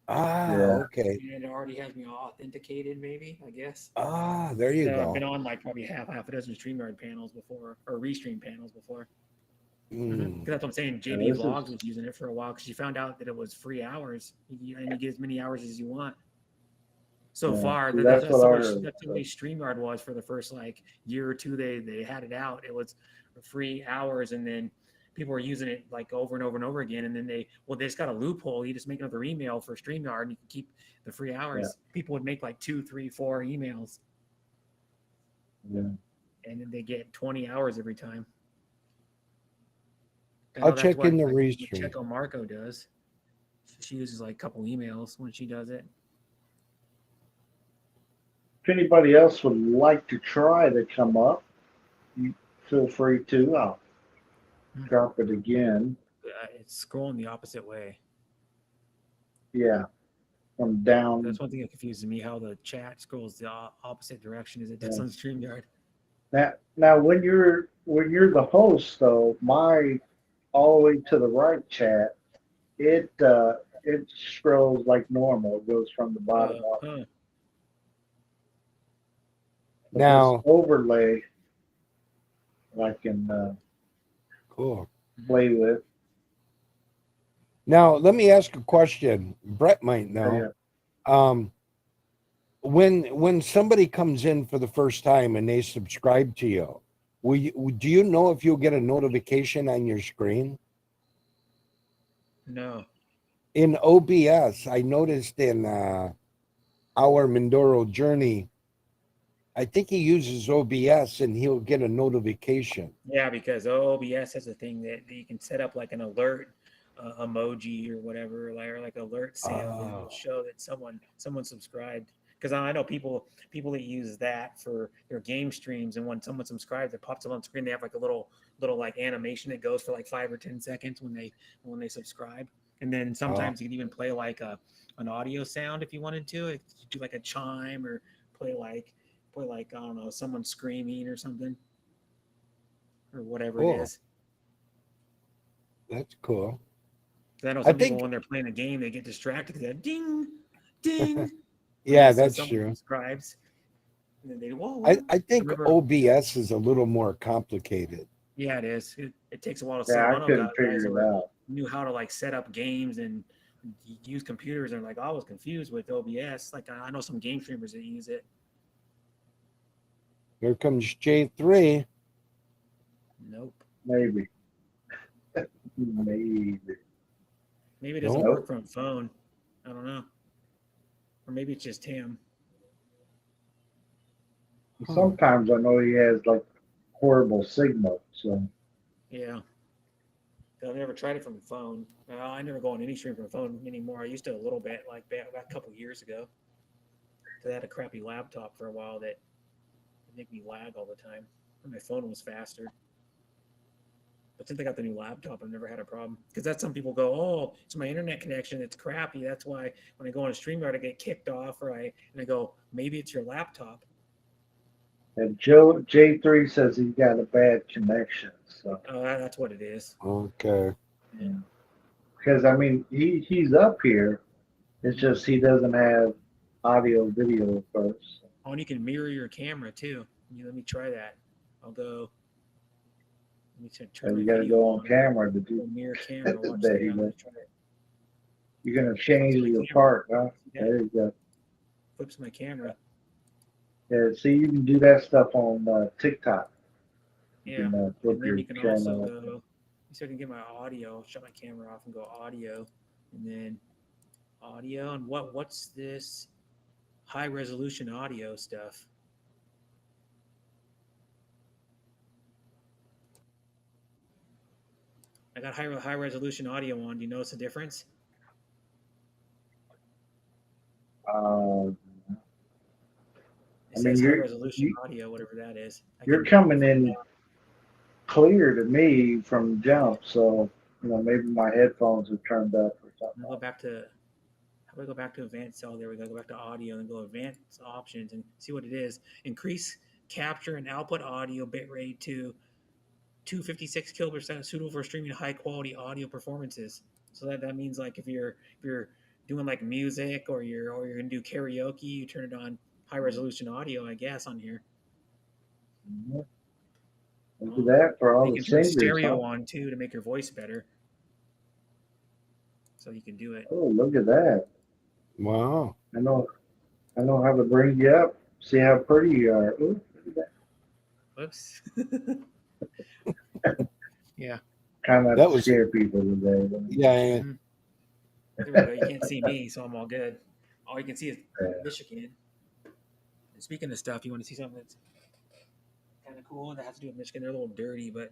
S2: Okay.
S4: And it already has me authenticated, maybe, I guess.
S2: There you
S4: I've
S2: go.
S4: been on like probably half a dozen StreamYard panels before, or Restream panels before. Because that's what I'm saying. JB Vlogs was using it for a while because she found out that it was free hours, and you get as many hours as you want. So far, that's what StreamYard was for the first like year or two. They had it out. It was free hours, and then people were using it like over and over and over again. And then they just got a loophole. You just make another email for StreamYard, and you can keep the free hours. Yeah. People would make like 2, 3, 4 emails.
S1: Yeah.
S4: And then they get 20 hours every time.
S2: I'll check in the Restream.
S4: Checo Marco does. She uses like a couple emails when she does it.
S1: If anybody else would like to try to come up, you feel free to. I'll drop it again.
S4: It's scrolling the opposite way.
S1: Yeah, from down.
S4: That's one thing that confuses me, how the chat scrolls the opposite direction as it does on StreamYard.
S1: Now, when you're the host, though, my all the way to the right chat, it scrolls like normal. It goes from the bottom up.
S2: Now
S1: overlay, I can play with.
S2: Now let me ask a question. Brett might know. When somebody comes in for the first time and they subscribe to you, do you know if you'll get a notification on your screen?
S4: No.
S2: In OBS, I noticed in our Mindoro journey, I think he uses OBS and he'll get a notification.
S4: Yeah, because OBS has a thing that you can set up like an alert emoji or whatever, or like alert sound, and it'll show that someone subscribed. Because I know people that use that for their game streams, and when someone subscribes, it pops up on screen. They have like a little like animation that goes for like 5 or 10 seconds when they subscribe, and then sometimes you can even play like an audio sound if you wanted to. Do like a chime or play like I don't know, someone screaming or something, or whatever it is.
S2: That's cool.
S4: I know some people when they're playing a game they get distracted. That ding, ding.
S2: Yeah, that's true.
S4: Subscribes. And then
S2: I think OBS is a little more complicated.
S4: Yeah, it is. It takes a while to set
S1: up. I couldn't figure it out.
S4: Knew how to like set up games and use computers, and like I was confused with OBS. Like I know some game streamers that use it.
S2: Here comes J3.
S4: Nope.
S1: Maybe.
S4: Maybe it doesn't work from phone. I don't know. Or maybe it's just him.
S1: Sometimes I know he has like horrible signal. So.
S4: Yeah. I've never tried it from the phone. I never go on any stream from the phone anymore. I used to a little bit, like about a couple years ago. I had a crappy laptop for a while that would make me lag all the time. And my phone was faster. But since I got the new laptop, I've never had a problem. Because that's some people go, oh, it's my internet connection. It's crappy. That's why when I go on a StreamYard, I get kicked off. And I go, maybe it's your laptop.
S1: And J3 says he got a bad connection. So
S4: that's what it is.
S2: Okay.
S1: Yeah. Because I mean, he's up here. It's just he doesn't have audio video first.
S4: Oh, and you can mirror your camera too. Let me try that. I'll go.
S1: You got to go on camera to do
S4: mirror camera. Watch that. Try it.
S1: You're gonna change
S4: my
S1: your
S4: camera.
S1: part, huh?
S4: Yeah,
S1: There you go.
S4: flips my camera.
S1: Yeah, see, you can do that stuff on TikTok. You
S4: Yeah,
S1: can flip
S4: and then
S1: your
S4: you can also
S1: channel.
S4: go. So I can get my audio. Shut my camera off and go audio, and then audio. And what's this high resolution audio stuff? I got high resolution audio on. Do you notice the difference?
S1: Uh,
S4: It
S1: I mean,
S4: says high resolution audio, whatever that is. I
S1: you're
S4: can
S1: coming in clear to me from jump, so maybe my headphones are turned up or something.
S4: go back to. How do I go back to advanced? Oh, there we go. Go back to audio and go advanced options and see what it is. Increase capture and output audio bitrate to 256 kilohertz, suitable for streaming high quality audio performances. So that means like if you're doing like music or you're gonna do karaoke, you turn it on high resolution audio, I guess, on here.
S1: Mm-hmm. Do that for all
S4: You
S1: the
S4: can turn
S1: singers,
S4: stereo
S1: huh?
S4: on too to make your voice better. So you can do it.
S1: Oh, look at that!
S2: Wow.
S1: I know how to bring you up. See how pretty you are. Ooh, look at that.
S4: Whoops. Yeah.
S1: Try not
S2: That
S1: to
S2: was,
S1: scare people today.
S2: yeah.
S4: Mhm. There we go. You can't see me, so I'm all good. All you can see is
S1: Yeah.
S4: Michigan. And speaking of stuff, you want to see something that's kind of cool that has to do with Michigan? They're a little dirty, but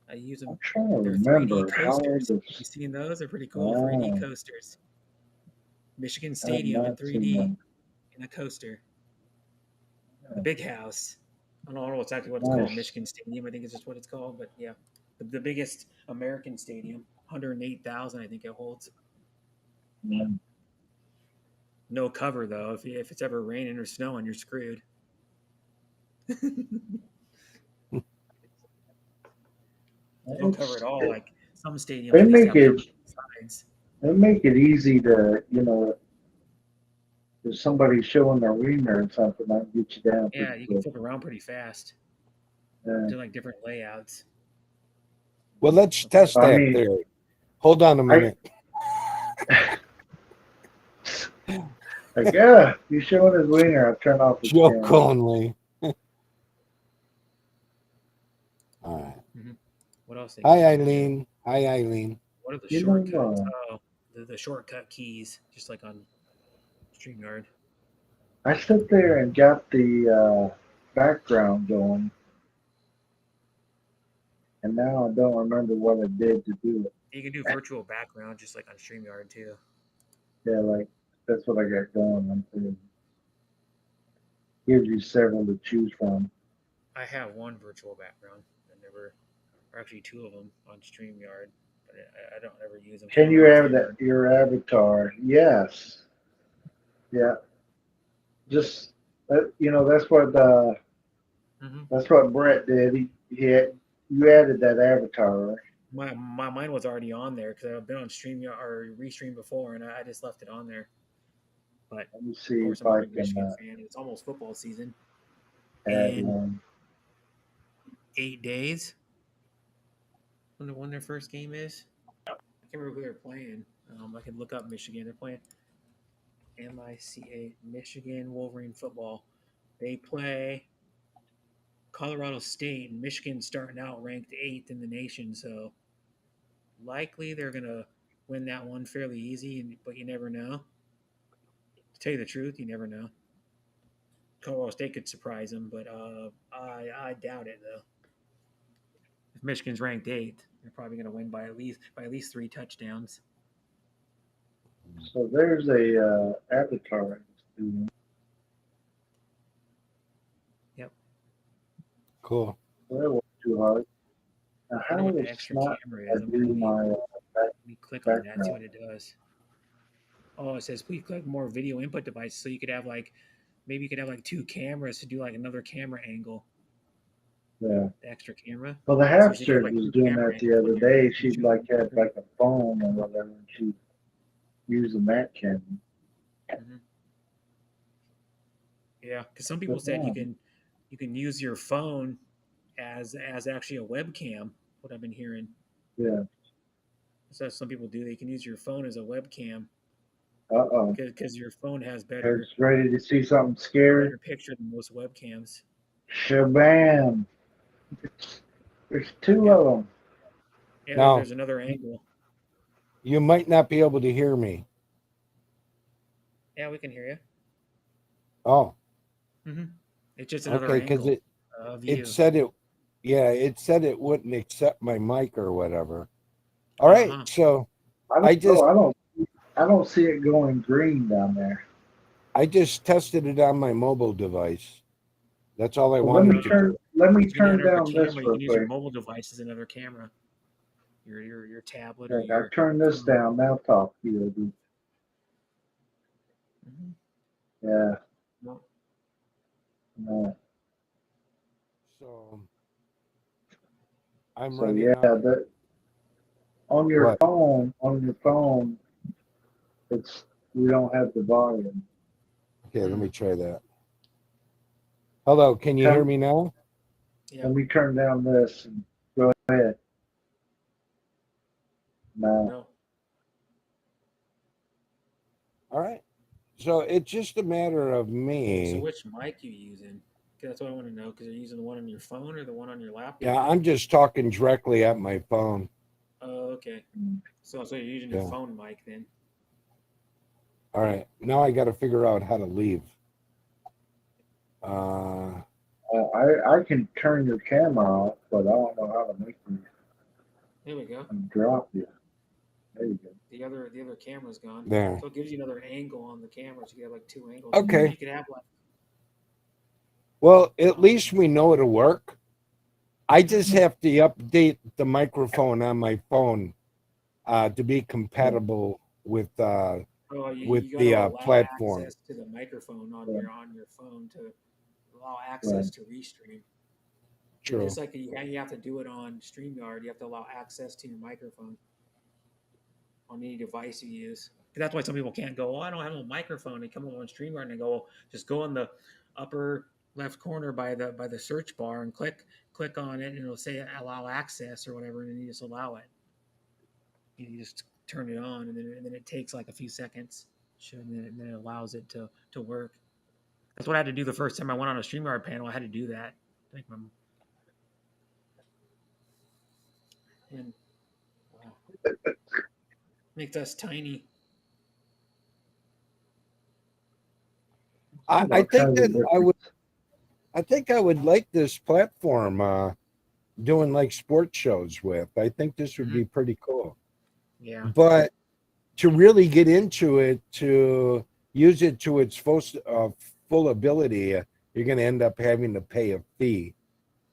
S4: I use them.
S1: I'm trying to
S4: They're 3D
S1: remember how
S4: coasters. Have you
S1: this.
S4: seen those? They're pretty cool. 3D
S1: Oh,
S4: coasters. Michigan
S1: I have
S4: Stadium in
S1: not seen
S4: 3D
S1: them.
S4: in a coaster. The big house. I don't know exactly what it's called.
S1: Nice.
S4: Michigan Stadium, I think is just what it's called. But yeah, the biggest American stadium, 108,000, I think it holds.
S1: Yeah.
S4: No cover though. If it's ever raining or snowing, you're screwed. No cover at all. Like some stadiums,
S1: They
S4: at least
S1: make
S4: have cover
S1: it
S4: on the sides.
S1: they make it easy to if somebody's showing their wiener or something, I can get you down
S4: Yeah,
S1: pretty
S4: you can
S1: quick.
S4: flip around pretty fast.
S1: Yeah.
S4: Do like different layouts.
S2: Well, let's
S4: Let's see.
S2: test
S1: I
S2: that
S1: mean,
S2: theory. Hold on a
S1: I
S2: minute.
S1: like yeah, he's showing his wiener. I turn off his
S2: Joe
S1: camera.
S2: Conley. All right.
S4: What else they
S2: Hi,
S4: got on here?
S2: Eileen. Hi, Eileen.
S4: What are the
S1: You
S4: shortcuts?
S1: know,
S4: Oh, the shortcut keys, just like on StreamYard.
S1: I sit there and got the background going, and now I don't remember what I did to do it.
S4: You can do virtual background just like on StreamYard too.
S1: Yeah, like that's what I got going. I'm thinking. Gives you several to choose from.
S4: I have one virtual background. I never, or actually two of them on StreamYard, but I don't ever use them.
S1: Can
S4: On
S1: you
S4: my
S1: have
S4: camera.
S1: that your avatar? Yes. Yeah. Just that's what Brett did. You added that avatar, right?
S4: My mine was already on there because I've been on StreamYard or Restream before, and I just left it on there. But
S1: Let me
S4: of
S1: see
S4: course,
S1: if
S4: I'm a
S1: I
S4: big
S1: can
S4: Michigan fan. It's almost football season.
S1: add
S4: In
S1: one.
S4: 8 days, when their first game is, I can't remember who they're playing. I can look up Michigan. They're playing MICA, Michigan Wolverine football. They play Colorado State, and Michigan starting out ranked 8th in the nation. So likely they're gonna win that one fairly easy. But you never know. To tell you the truth, you never know. Colorado State could surprise them, but I doubt it though. If Michigan's ranked 8th, they're probably going to win by at least 3 touchdowns.
S1: So there's a avatar.
S4: Yep.
S2: Cool.
S1: Well, that wasn't too hard. Now,
S4: I wonder
S1: how
S4: what the
S1: is
S4: extra
S1: not
S4: camera
S1: I
S4: is.
S1: do my
S4: Let me click on that and see
S1: background?
S4: what it does. Oh, it says please click more video input device. So you could have maybe you could have 2 cameras to do another camera angle.
S1: Yeah.
S4: The extra camera.
S1: Well, the
S4: So you could have
S1: hamster was
S4: 2
S1: doing
S4: camera
S1: that the
S4: angles
S1: other
S4: when you're
S1: day. She'd
S4: shooting.
S1: had like a phone or whatever, and she'd using that camera.
S4: Mm-hmm. Yeah, because some people said you can use your phone as actually a webcam. What I've been hearing.
S1: Yeah.
S4: So some people do. They can use your phone as a webcam
S1: Uh-oh.
S4: Because your phone has
S1: It's ready to see something scary.
S4: better picture than most webcams.
S1: Shabam. There's two
S4: Yeah.
S1: of them.
S4: Yeah,
S2: Now-
S4: there's another angle.
S2: You might not be able to hear me.
S4: Yeah, we can hear you.
S2: Oh,
S4: It's just another
S2: okay, because
S4: angle of you.
S2: it said it. Yeah, it said it wouldn't accept my mic or whatever. All right,
S4: Uh-huh.
S2: so
S1: I
S2: I just
S1: don't see it going green down there.
S2: I just tested it on my mobile device. That's all I
S1: Well, let
S2: wanted
S1: me
S2: to
S1: turn
S2: do.
S1: let me
S4: If you don't
S1: turn
S4: have a
S1: down this
S4: camera, you
S1: real
S4: can use your
S1: quick.
S4: mobile device as another camera. Your tablet or
S1: Okay,
S4: your
S1: I turn this down. Now talk, POD.
S4: Mhm.
S1: Yeah.
S4: No.
S1: No.
S2: So I'm
S1: So
S2: running
S1: yeah,
S2: out.
S1: that on your
S2: What?
S1: phone, it's we don't have the volume.
S2: Okay, let me try that. Hello, can you hear me now?
S4: Yeah.
S1: Let me turn down this and go ahead. No.
S4: No.
S2: All right. So it's just a matter of
S4: So
S2: me.
S4: which mic you using? 'Cause that's what I want to know. Because you're using the one on your phone or the one on your laptop?
S2: Yeah, I'm just talking directly at my phone.
S4: Oh, okay. So you're using your phone mic then?
S2: All right. Now I got to figure out how to leave.
S1: I can turn your camera off, but I don't know how to make you
S4: There we go.
S1: drop you. There you go.
S4: The other camera's gone.
S2: There.
S4: So it gives you another angle on the camera. So you have like two angles.
S2: Okay.
S4: You could have like.
S2: Well, at least we know it'll work. I just have to update the microphone on my phone to be compatible with
S4: Oh,
S2: with
S4: you gotta
S2: the
S4: allow
S2: platform.
S4: access to the microphone on
S1: Yeah.
S4: your phone to allow access to Restream.
S2: True.
S4: Just like you have to do it on StreamYard, you have to allow access to your microphone on any device you use. That's why some people can't go, oh, I don't have a microphone. They come up on StreamYard and they go, well, just go in the upper left corner by the search bar and click on it, and it'll say allow access or whatever, and then you just allow it. You just turn it on, and then it takes like a few seconds, and then it allows it to work. That's what I had to do the first time I went on a StreamYard panel. I had to do that. And wow, makes us tiny.
S2: I think that I think I would like this platform doing like sports shows with. I think this would be pretty cool.
S4: Yeah.
S2: But to really get into it, to use it to its full ability, you're going to end up having to pay a fee,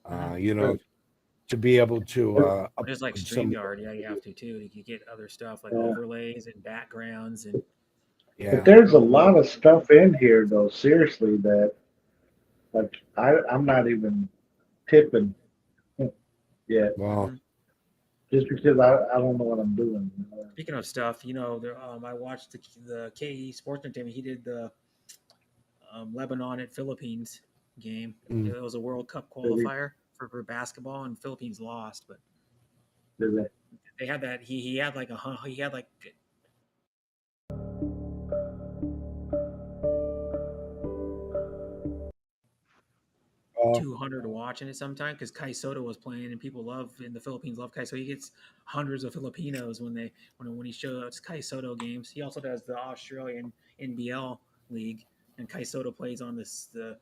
S2: to be able to.
S4: Just like StreamYard, yeah, you have to too. You can get other stuff like overlays and backgrounds and.
S2: Yeah.
S1: But there's a lot of stuff in here, though. Seriously, that like I'm not even tipping yet.
S2: Well,
S1: Just because I don't know what I'm doing.
S4: Speaking of stuff, I watched the KE Sports Entertainment. He did the Lebanon at Philippines game. It was a World Cup qualifier for basketball, and Philippines lost. But they had that. He had like he had like.
S2: Oh.
S4: 200 watching it sometime because Kai Soto was playing, and people in the Philippines love Kai Soto. He gets hundreds of Filipinos when he shows Kai Soto games. He also does the Australian NBL league, and Kai Soto plays on the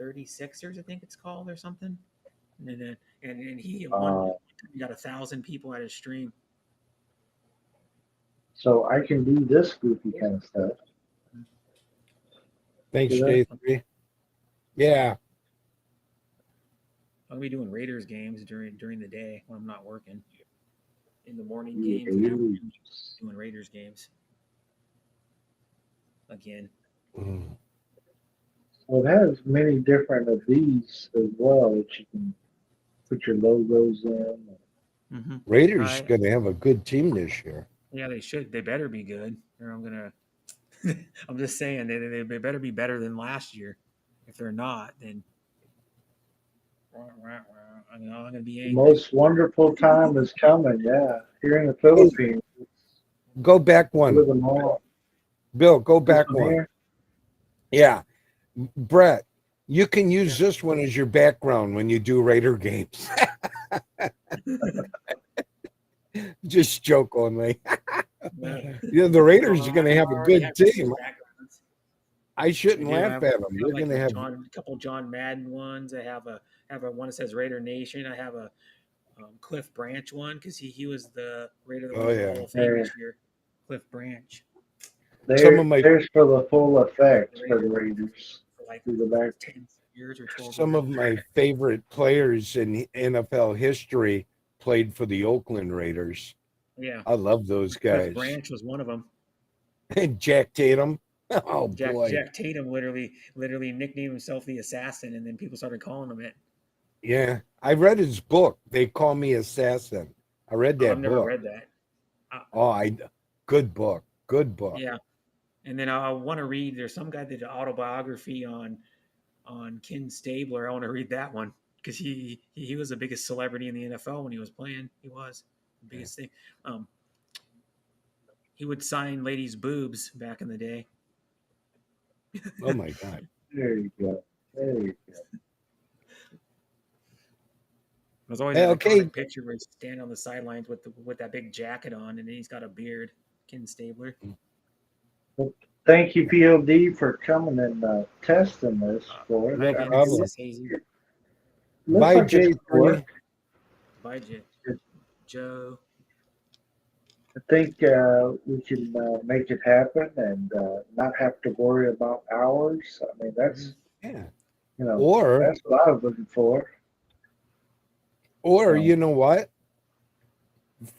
S4: 36ers, I think it's called, or something. And he got 1,000 people at his stream.
S1: So I can do this goofy kind of stuff.
S2: Thanks, J3. Yeah.
S4: I'll be doing Raiders games during the day when I'm not working. In the morning games, doing Raiders games again.
S1: Well, it has many different of these as well that you can put your logos in.
S2: Raiders going to have a good team this year.
S4: Yeah, they should. They better be good. Or I'm just saying they better be better than last year. If they're not, then I'm gonna be angry.
S1: The most wonderful time is coming. Yeah, here in the Philippines.
S2: Go back one. Bill, go
S1: This
S2: back
S1: one
S2: one.
S1: here?
S2: Yeah. Brett, you can use this one as your background when you do Raider games. Just joke only. Yeah, the Raiders are going to have a
S4: already
S2: good
S4: have Christmas
S2: team.
S4: backgrounds.
S2: I shouldn't
S4: I do.
S2: laugh at them.
S4: I
S2: They're
S4: have like
S2: going to have.
S4: a couple John Madden ones. I have a one that says Raider Nation. I have a Cliff Branch one because he was the Raider that
S2: Oh,
S4: went to the
S2: yeah.
S4: Hall of Fame this year. Cliff Branch.
S2: Some of my
S1: There's for the full effect
S4: The
S1: for the
S4: Raiders
S1: Raiders.
S4: for like
S1: Do the back.
S4: 10 years or 12
S2: some
S4: years.
S2: of my favorite players in NFL history played for the Oakland Raiders.
S4: Yeah.
S2: I love those
S4: Cliff
S2: guys.
S4: Branch was one of them.
S2: And Jack Tatum. Oh boy.
S4: Jack Tatum literally nicknamed himself the Assassin, and then people started calling him it.
S2: Yeah. I read his book. They Call Me Assassin. I read that
S4: I've never
S2: book.
S4: read that.
S2: Good book. Good book.
S4: Yeah. And then I want to read. There's some guy that did an autobiography on Ken Stabler. I want to read that one because he was the biggest celebrity in the NFL when he was playing. He was the biggest thing. He would sign ladies' boobs back in the day.
S2: Oh my God.
S1: There you go. There you go.
S4: There's always
S2: Hey,
S4: an
S2: okay.
S4: iconic picture where he's standing on the sidelines with that big jacket on, and then he's got a beard. Ken Stabler.
S1: Thank you, POD, for coming and testing this for us.
S2: No
S1: I mean,
S2: problem.
S4: This is hazy.
S1: looks
S2: Bye,
S1: like it's
S2: Jay.
S1: work.
S4: Bye, Joe.
S1: I think we can make it happen and not have to worry about hours. I mean, that's
S2: Yeah.
S1: you know that's what I was looking for.
S2: Or you know what?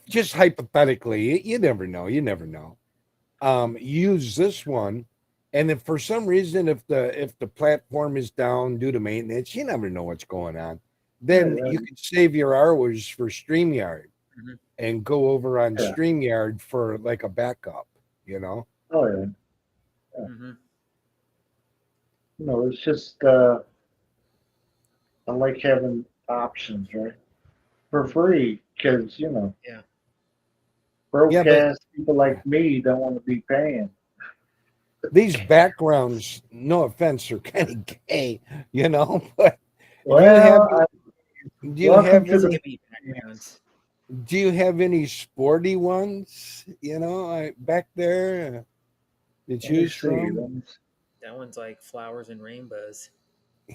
S2: Just hypothetically, you never know. You never know. Use this one, and if for some reason if the platform is down due to maintenance, you never know what's going on. Then
S1: Yeah,
S2: you could save your hours for StreamYard and go over on
S1: Yeah.
S2: StreamYard for like a backup. You know.
S1: Oh yeah.
S4: Mm-hmm.
S1: You know, it's just I like having options, right? For free, because
S4: Yeah.
S1: broadcast people like me don't want to be paying.
S2: These backgrounds, no offense, are kind of gay. You know, but
S1: Well,
S2: do you
S1: welcome
S2: have
S1: to the-
S4: Hippie backgrounds.
S2: do you have any sporty ones? You know, back there to
S1: let me
S2: choose
S1: see.
S2: from.
S4: That one's like flowers and rainbows.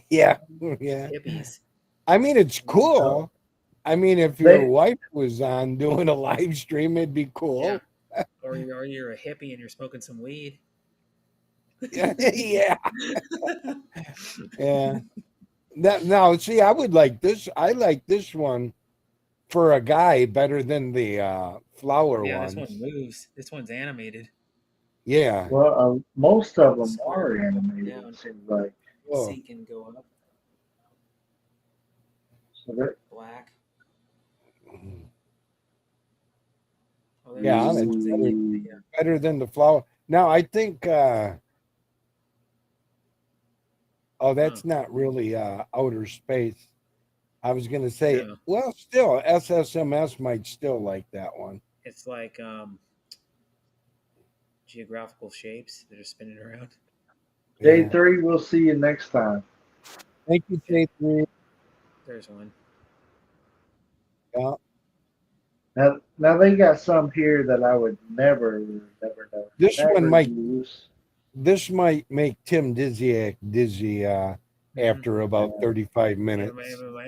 S2: Yeah, yeah.
S4: Hippies.
S2: I mean, it's cool. I mean, if
S1: They-
S2: your wife was on doing a live stream, it'd be cool.
S4: Yeah. Or you're a hippie and you're smoking some weed.
S2: Yeah, yeah, yeah. Now, see, I would like this. I like this one for a guy better than the flower
S4: Yeah,
S2: ones.
S4: this one moves. This one's animated.
S2: Yeah.
S1: Well, most of them are animated.
S4: Yeah.
S1: It seems like.
S2: Oh.
S4: Seat can go up.
S1: So that,
S4: Black. Oh,
S2: Yeah,
S4: there's
S2: I'm
S4: ones that
S1: excited.
S4: yeah.
S2: Better than the flower. Now, I think. Oh, that's not really outer space. I was gonna say,
S4: Yeah.
S2: well, still SSMS might still like that one.
S4: It's like geographical shapes that are spinning around.
S1: Day
S2: Yeah.
S1: 3, we'll see you next time.
S2: Thank you, J3.
S4: There's one.
S2: Yeah.
S1: Now they got some here that I would never know.
S2: This
S1: never
S2: one might
S1: use.
S2: this might make Tim dizzy after about 35 minutes.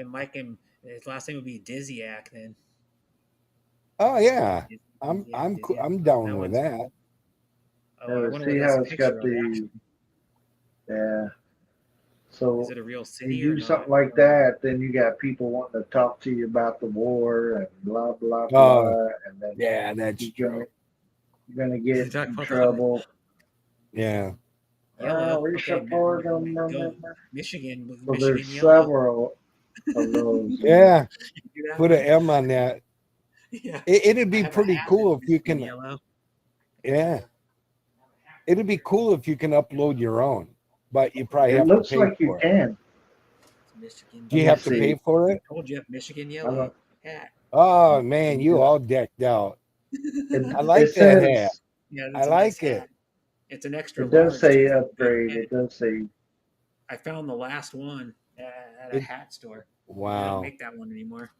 S4: Mike and his last name would be Dizziac then.
S2: Oh yeah,
S4: Dizziac,
S2: I'm
S4: Dizziac.
S2: down
S4: That
S2: with
S4: one's
S2: that.
S4: cool. Oh,
S1: Yeah,
S4: I
S1: but
S4: wonder
S1: see
S4: what
S1: how
S4: this
S1: it's got
S4: picture of
S1: the
S4: actually.
S1: yeah. So
S4: Is it a real
S1: you
S4: city or
S1: do
S4: not?
S1: something like that, then you got people wanting to talk to you about the war and blah blah blah, and then
S2: Yeah, that's
S1: you're
S2: true.
S1: gonna get
S4: Talk
S1: in
S4: about
S1: trouble.
S2: Yeah.
S4: Yellow.
S1: We
S4: Okay,
S1: support them.
S4: go. Michigan.
S1: So
S4: Michigan
S1: there's
S4: yellow.
S1: several of those.
S2: Yeah.
S4: Do that
S2: Put
S4: one?
S2: an M on that.
S4: Yeah.
S2: It'd
S4: I
S2: be
S4: have a
S2: pretty
S4: hat
S2: cool
S4: that's
S2: if you
S4: Michigan
S2: can.
S4: Yellow.
S2: Yeah. It'd be cool if you can upload your own, but you probably
S1: It
S2: have to
S1: looks
S2: pay
S1: like you
S2: for it.
S1: can.
S4: Michigan.
S2: Do you
S1: Let me
S2: have to
S1: see.
S2: pay for
S4: I
S2: it?
S4: told you, Michigan
S1: I
S4: yellow hat.
S2: Oh man, you all decked out. I like
S1: It
S2: that hat.
S1: says
S4: Yeah,
S2: I
S4: that's a
S2: like
S4: nice
S2: it.
S4: hat. It's an extra
S1: It does
S4: large.
S1: say
S4: too.
S1: upgrade. It does say
S4: I found the last one at a
S2: It-
S4: hat store. They
S2: Wow.
S4: don't make that one anymore.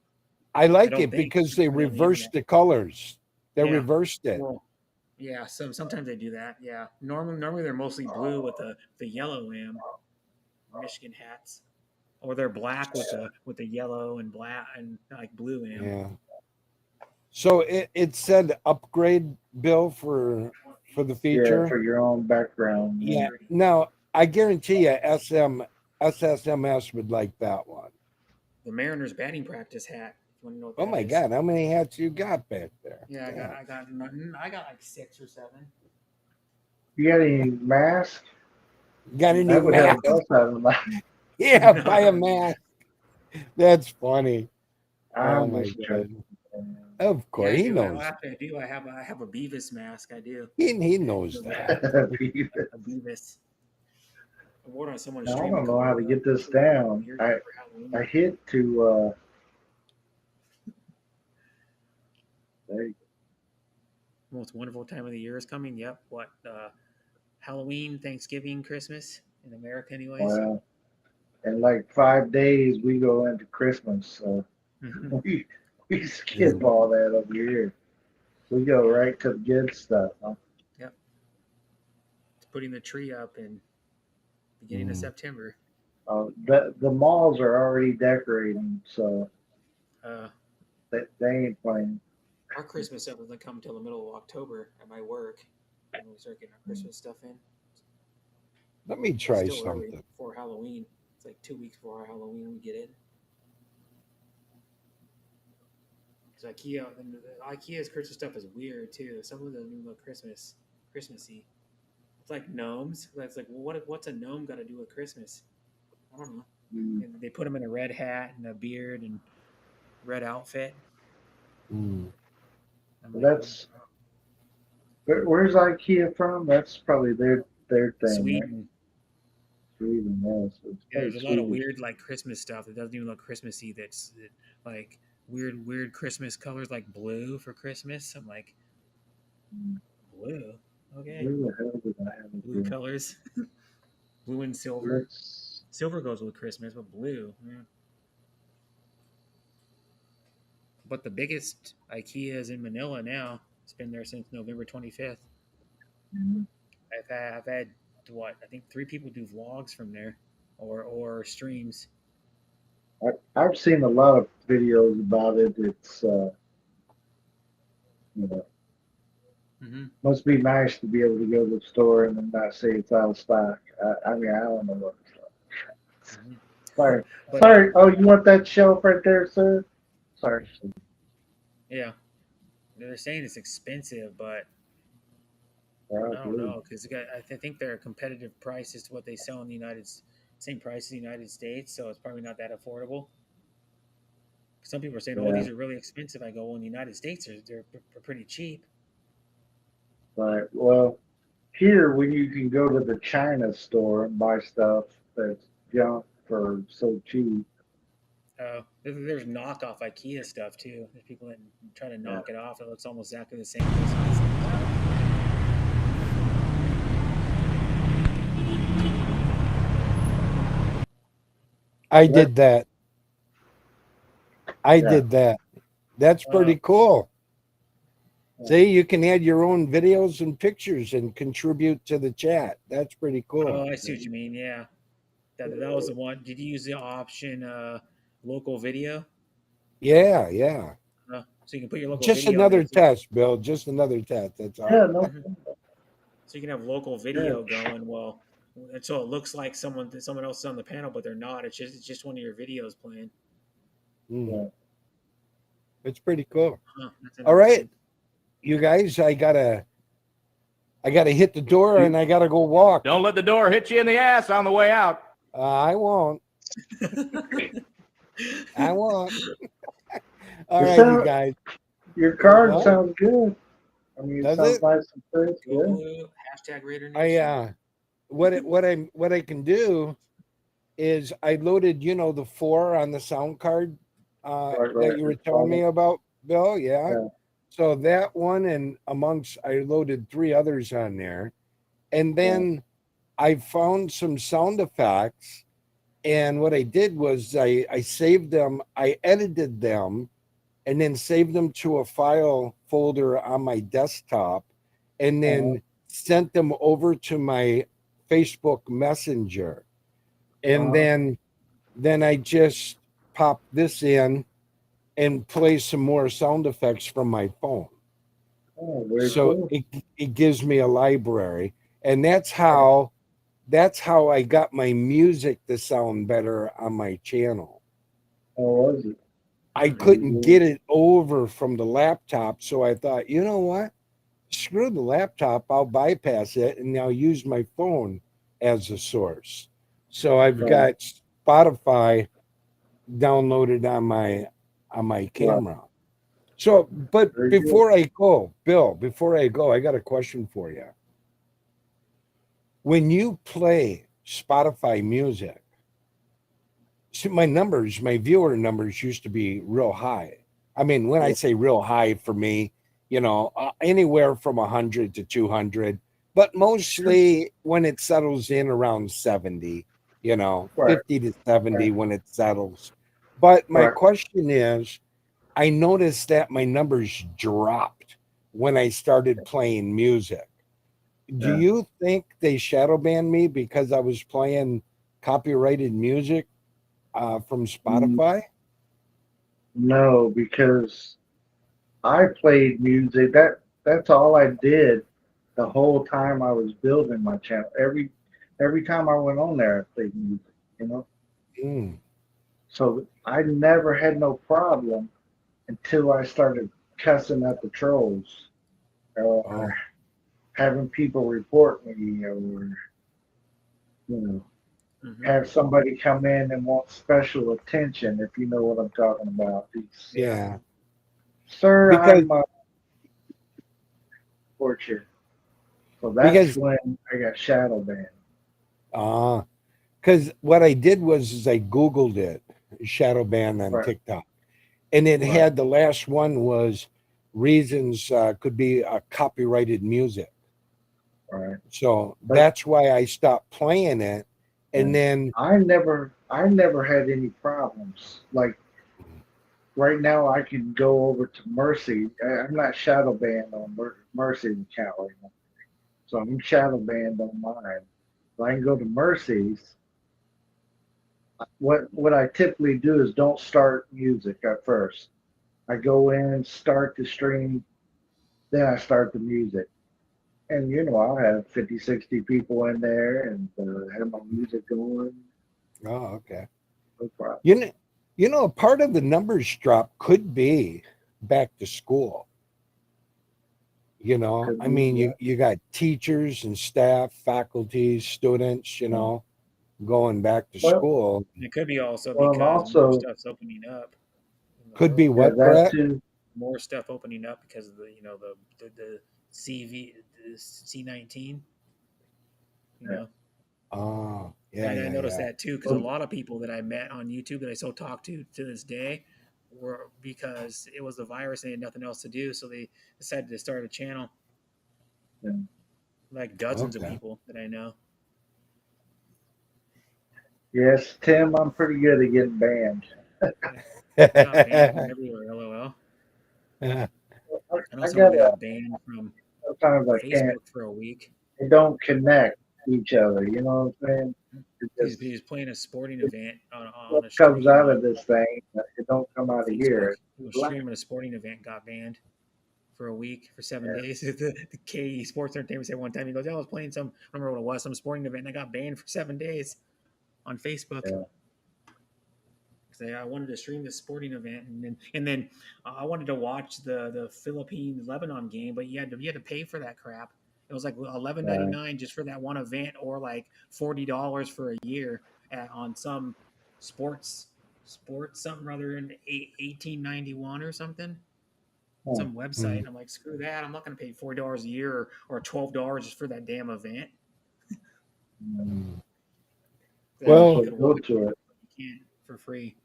S2: I like
S4: don't
S2: it
S4: think
S2: because they
S4: on the
S2: reversed
S4: internet.
S2: the colors. They
S4: Yeah.
S2: reversed it.
S4: Well, yeah. Sometimes they do that. Yeah. Normally they're mostly blue with the yellow M. Michigan hats, or they're black with the yellow and black and like blue M.
S2: Yeah. So it said upgrade, Bill, for the feature.
S1: for your own background.
S2: Yeah. Now I guarantee you, SSMS would like that one.
S4: The Mariners batting practice hat. You want to know what
S2: Oh
S4: that
S2: my
S4: is?
S2: God, how many hats you got back there?
S4: Yeah, I got like 6 or 7.
S1: You got any mask?
S2: Got a
S1: I
S2: new
S1: would have
S2: mask?
S1: both have a mask.
S2: Yeah,
S4: No,
S2: buy a mask. That's funny. Oh
S1: I'm
S2: my
S1: just
S2: God.
S1: joking.
S2: Of
S4: Yeah,
S2: course,
S4: I
S2: he
S4: do.
S2: knows.
S4: I do. I have a Beavis mask. I do.
S2: He knows that.
S4: A Beavis. I wore it on someone's
S1: I
S4: stream.
S1: don't know how to get this down.
S4: Years
S1: I
S4: ago for Halloween.
S1: I hit to there you
S4: Most wonderful time of the year is coming. Yep. What? Halloween, Thanksgiving, Christmas in America, anyways.
S1: Well, in like 5 days we go into Christmas, so
S4: Mhm.
S1: we skip all that over here. We go right to the good stuff. Huh?
S4: It's putting the tree up in beginning of September.
S1: The malls are already decorating, so
S4: Uh,
S1: they ain't playing.
S4: our Christmas stuff doesn't come until the middle of October at my work. When we start getting our Christmas stuff in.
S2: Let me
S4: It's
S2: try
S4: still early
S2: something.
S4: before Halloween. It's like 2 weeks before our Halloween we get it. Because IKEA's Christmas stuff is weird too. Some of them even look Christmassy. It's like gnomes. That's like, well, what's a gnome got to do with Christmas? I don't know. And they put them in a red hat and a beard and red outfit.
S2: Mm.
S4: I'm
S1: But
S4: like,
S1: that's where's IKEA from? That's probably their thing. Right?
S4: Sweden.
S1: Sweden, yes. It's
S4: Yeah, there's a
S1: probably
S4: lot of
S1: Swedish.
S4: weird like Christmas stuff that doesn't even look Christmassy. That's like weird Christmas colors like blue for Christmas. I'm like, blue, okay,
S1: Where the hell did I have it?
S4: blue
S1: here?
S4: colors, blue and silver.
S1: Let's
S4: Silver goes with Christmas, but blue. Yeah. But the biggest IKEA is in Manila now. It's been there since November 25th. I've had what I think 3 people do vlogs from there, or streams.
S1: I've seen a lot of videos about it. It's you know, must be nice to be able to go to the store and then not say it's out of stock. I mean, I don't know what it's like. Sorry.
S4: But,
S1: Sorry. Oh, you want that shelf right there, sir? Sorry.
S4: yeah, they're saying it's expensive, but
S1: Yeah,
S4: I don't know because I think they're competitive prices to what they sell in the same price in the United States, so it's probably not that affordable. Some people are saying, "Oh, these are really expensive." I go, "Well, in the United States, they're pretty cheap."
S1: Right. Well, here when you can go to the China store and buy stuff that's junk for so cheap.
S4: There's knockoff IKEA stuff too. There's people that try to knock it off. It looks almost exactly the same.
S2: I did that. I did that. That's pretty cool. See, you can add your own videos and pictures and contribute to the chat. That's pretty cool.
S4: Oh, I see what you mean. Yeah, that was the one. Did you use the option local video?
S2: Yeah.
S4: So you can put your local
S2: Just
S4: video.
S2: another test, Bill. Just another test. That's all.
S1: Yeah, no.
S4: So you can have local video going. Well, and so it looks like someone else is on the panel, but they're not. It's just one of your videos playing.
S1: Yeah.
S2: It's pretty cool.
S4: Huh,
S2: all right, you guys, I gotta hit the door and I gotta go walk.
S5: Don't let the door hit you in the ass on the way out.
S2: I won't. I won't. All right, you guys.
S1: Your card sounds good. I mean, it sounds nice and fresh.
S4: Go hashtag Raider Nation.
S2: What I can do is I loaded, the 4 on the sound card that you were telling me about, Bill. Yeah. So that one and I loaded 3 others on there. And then I found some sound effects. And what I did was I saved them, I edited them, and then saved them to a file folder on my desktop, and then sent them over to my Facebook Messenger. And then I just pop this in and play some more sound effects from my phone.
S1: Oh, very
S2: So
S1: cool.
S2: it gives me a library. And that's how I got my music to sound better on my channel.
S1: How was it?
S2: I couldn't get it over from the laptop, so I thought, you know what? Screw the laptop, I'll bypass it and I'll use my phone as a source. So I've got Spotify downloaded on my camera. So, but
S1: Very
S2: before I go, Bill, before I go, I got a question for you. When you play Spotify music, see, my viewer numbers used to be real high. I mean, when I say real high for me, anywhere from 100 to 200, but mostly when it settles in around 70, 50 to 70 when it settles. But my question is, I noticed that my numbers dropped when I started playing music. Do you think they shadow banned me because I was playing copyrighted music from Spotify?
S1: No, because I played music. That's all I did the whole time I was building my channel. Every time I went on there, I played music.
S2: Mm.
S1: So I never had no problem until I started cussing at the trolls or having people report me or have somebody come in and want special attention, if you know what I'm talking about.
S2: Yeah.
S1: Sir,
S2: Because
S1: I'm fortunate. So that's
S2: because
S1: when I got shadow banned.
S2: because what I did was I Googled it, shadow ban on
S1: Right,
S2: TikTok, and it
S1: right,
S2: had the last one was reasons could be copyrighted music.
S1: right.
S2: So
S1: But
S2: that's why I stopped playing it. And then
S1: I never had any problems. Like right now, I can go over to Mercy. I'm not shadow banned on Mercy's account right now, so I'm shadow banned on mine. So I can go to Mercy's. What I typically do is don't start music at first. I go in, start the stream, then I start the music. And I'll have 50, 60 people in there and have my music going.
S2: okay.
S1: No problem.
S2: Part of the numbers drop could be back to school.
S1: Could
S2: I
S1: be,
S2: mean,
S1: yeah.
S2: you got teachers and staff, faculty, students, going back to
S1: Well,
S2: school.
S4: It could be also
S1: and
S4: because more
S1: also,
S4: stuff's opening up in the
S2: Could be
S4: world.
S1: yeah,
S2: what,
S1: that
S2: Brett?
S1: too.
S4: More stuff opening up because of the C19. You
S1: Yeah.
S4: know,
S2: Yeah,
S4: and I
S2: yeah,
S4: noticed
S2: yeah.
S4: that too because a
S1: Well,
S4: lot of people that I met on YouTube that I still talk to this day were because it was the virus and they had nothing else to do, so they decided to start a channel.
S1: yeah.
S4: Like dozens of
S2: Okay.
S4: people that I know.
S1: Yes, Tim, I'm pretty good at getting banned.
S4: I got banned from everywhere. LOL. I know
S1: I
S4: someone
S1: got
S4: that
S1: a
S4: got banned from
S1: sometimes I can't.
S4: Facebook for a week.
S1: They don't connect each other. You know what I'm saying? It
S4: He
S1: just
S4: was playing a sporting
S1: it,
S4: event
S1: what
S4: on a
S1: comes
S4: stream
S1: out
S4: on
S1: of this thing, it don't come out of
S4: Facebook.
S1: here.
S4: He was
S1: Black.
S4: streaming a sporting event, got banned for a week, for 7 days.
S1: Yeah,
S4: The KE Sports Entertainment said one time, he goes, "Yeah, I was playing some, I don't remember what it was, some sporting event, and I got banned for 7 days on Facebook."
S1: yeah,
S4: Because I wanted to stream this sporting event, and then I wanted to watch the Philippines Lebanon game, but you had to pay for that crap. It was like
S1: right.
S4: $11.99 just for that one event, or like $40 for a year on some sports something rather than 1891 or something,
S1: Huh.
S4: some website.
S2: Mhm.
S4: And I'm like, screw that! I'm not going to pay $40 a year or $12 just for that damn event.
S1: Mm.
S2: Mhm.
S4: That way you
S2: Well,
S1: Also
S4: could
S1: go
S4: watch
S1: to
S4: it,
S1: it.
S4: but you can't for free.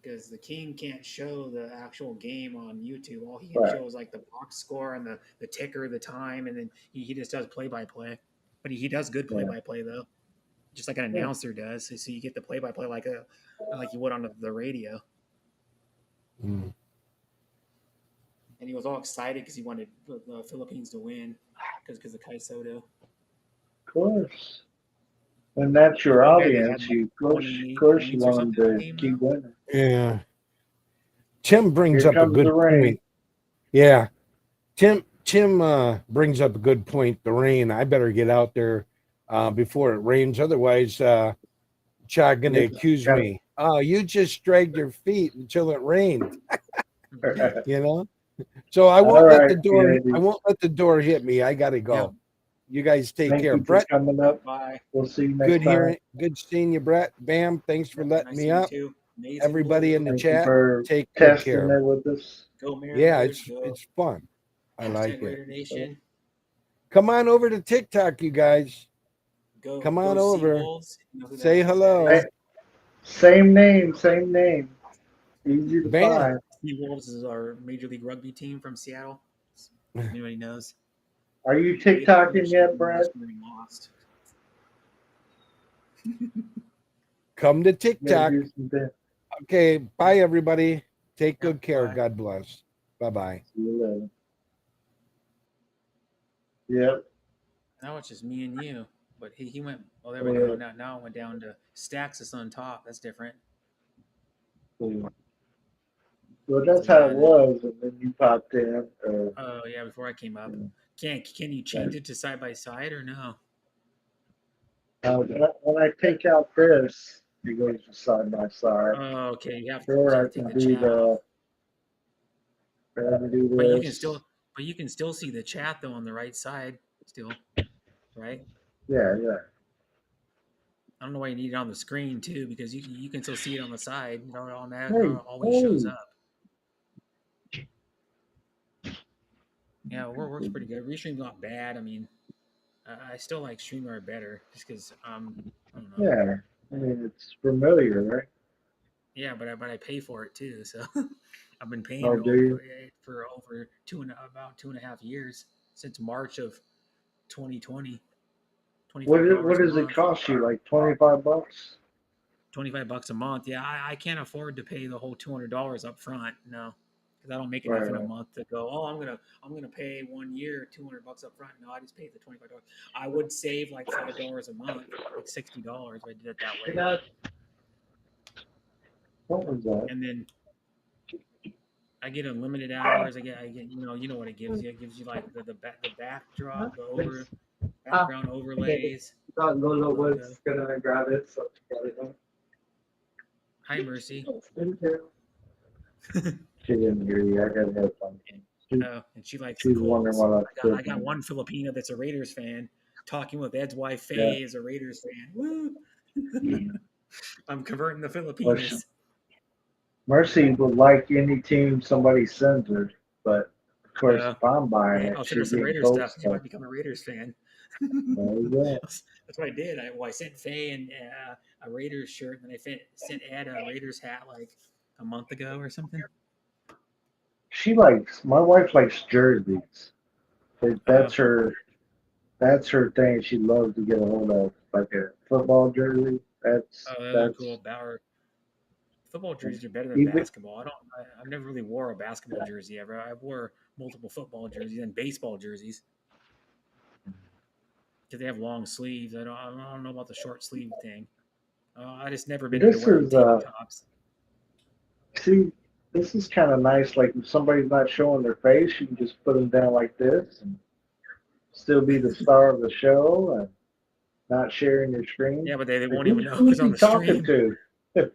S4: because the king can't show the actual game on YouTube. All he can
S1: Right.
S4: show is like the box score and the ticker, the time, and then he just does play by play. But he does good play by play though, just like an announcer does. So you get the play by play like you would on the radio.
S2: Mm.
S4: And he was all excited because he wanted the Philippines to win because of Kai Soto.
S1: Of course. And that's your
S4: I bet they had
S1: audience.
S4: like
S1: You,
S4: 20
S1: of course, you
S4: points or
S1: want them
S4: something in the
S1: to
S4: game
S1: keep
S4: now.
S1: winning.
S2: Yeah. Tim brings
S1: Here
S2: up a
S1: comes
S2: good
S1: the rain.
S2: point. Yeah. Tim brings up a good point. The rain. I better get out there before it rains. Otherwise, Chuck gonna accuse me. Oh, you just dragged your feet until it rained. You know? So I won't let the door.
S1: BAB.
S2: I won't let the door hit me. I gotta go.
S4: Yeah.
S2: You guys take
S1: Thank
S2: care.
S1: you for
S2: Brett,
S1: coming up.
S4: Bye.
S1: We'll see you next
S2: good
S1: time.
S2: hearing, good seeing you, Brett. Bam, thanks for letting
S4: Nice
S2: me
S4: to
S2: up.
S4: meet you. Amazing
S2: Everybody in the
S1: Thank you
S2: chat,
S1: for
S2: take good
S1: testing
S2: care.
S1: it with us.
S4: Go Mariners.
S2: Yeah,
S4: Go.
S2: it's fun. I like
S4: Raider
S2: it.
S4: Nation.
S2: Come on over to TikTok, you guys.
S4: Go.
S2: Come on
S4: go
S2: over.
S4: Seawolves. You know who
S2: Say
S4: that
S2: hello.
S4: is.
S1: Same name. Easy to
S2: Bam.
S1: find.
S4: Seawolves is our Major League Rugby team from Seattle. If anybody knows.
S1: Are you TikToking yet, Brad?
S4: Lost.
S2: Come to
S1: Gotta
S2: TikTok.
S1: do some things.
S2: Okay, bye everybody. Take good care.
S4: Bye.
S2: God bless. Bye-bye.
S1: See you later. Yep.
S4: Now it's just me and you. But he went. Oh, there we go. Now it went down to Stacks is on top. That's different.
S1: Well, that's how it was, and then you popped in.
S4: Oh yeah, before I came up. Can you change it to side by side or no?
S1: When I take out this, it goes to side by side.
S4: Oh, okay. You have
S1: Or I
S4: to take
S1: can
S4: the
S1: do
S4: chat off. But you can still see the chat though on the right side still, right?
S1: Yeah.
S4: I don't know why you need it on the screen too, because you can still see it on the side. You know, on that always
S1: Hey.
S4: shows up. Yeah, it works pretty good. Restream's not bad. I mean, I still like StreamYard better, just because I don't know.
S1: Yeah, I mean it's familiar, right?
S4: Yeah, but I pay for it too, so I've been paying
S1: Oh, do you?
S4: for over about 2.5 years, since March of 2020. $25
S1: What
S4: a
S1: does it
S4: month.
S1: cost you? Like $25?
S4: $25 a month. Yeah, I can't afford to pay the whole $200 up front. No, because I don't make enough
S1: Right,
S4: in a
S1: right.
S4: month to go. Oh, I'm gonna pay 1 year $200 up front. No, I just pay the $25. I would save like $5 a month, like $60 if I did it that way.
S1: What was that?
S4: And then I get unlimited hours. I get you know what it gives you. It gives you like the backdrop, the background overlays.
S1: was gonna grab it, so
S4: Hi, Mercy.
S1: She didn't hear you. I got headphones.
S4: And she likes the
S1: She's wondering
S4: Colts.
S1: what
S4: I got one Filipina that's a Raiders fan. Talking with Ed's wife, Faye,
S1: Yeah.
S4: is a Raiders fan. Woo!
S1: Yeah.
S4: I'm converting the Filipinas.
S1: Mercy would like any team somebody sends her, but of course, if I'm buying it,
S4: I'll send her
S1: she's
S4: some
S1: getting
S4: Raiders
S1: Colts
S4: stuff. She
S1: stuff.
S4: might become a Raiders fan.
S1: There you go.
S4: That's what I did. I sent Faye and a Raiders shirt, and then I sent Ed a Raiders hat like a month ago or something.
S1: My wife likes jerseys. That's her thing. She loves to get a hold of, like a football jersey. That's
S4: Cool. Bauer. Football jerseys are better than
S1: even,
S4: basketball. I've never really wore a basketball jersey ever. I wore multiple football jerseys and baseball jerseys because they have long sleeves. I don't know about the short sleeve thing. I just never been into wearing tank tops.
S1: See, this is kind of nice. Like if somebody's not showing their face, you can just put them down like this and still be the star of the show and not sharing your screen.
S4: Yeah, but they won't even know who's on the
S1: talking
S4: stream.
S1: to?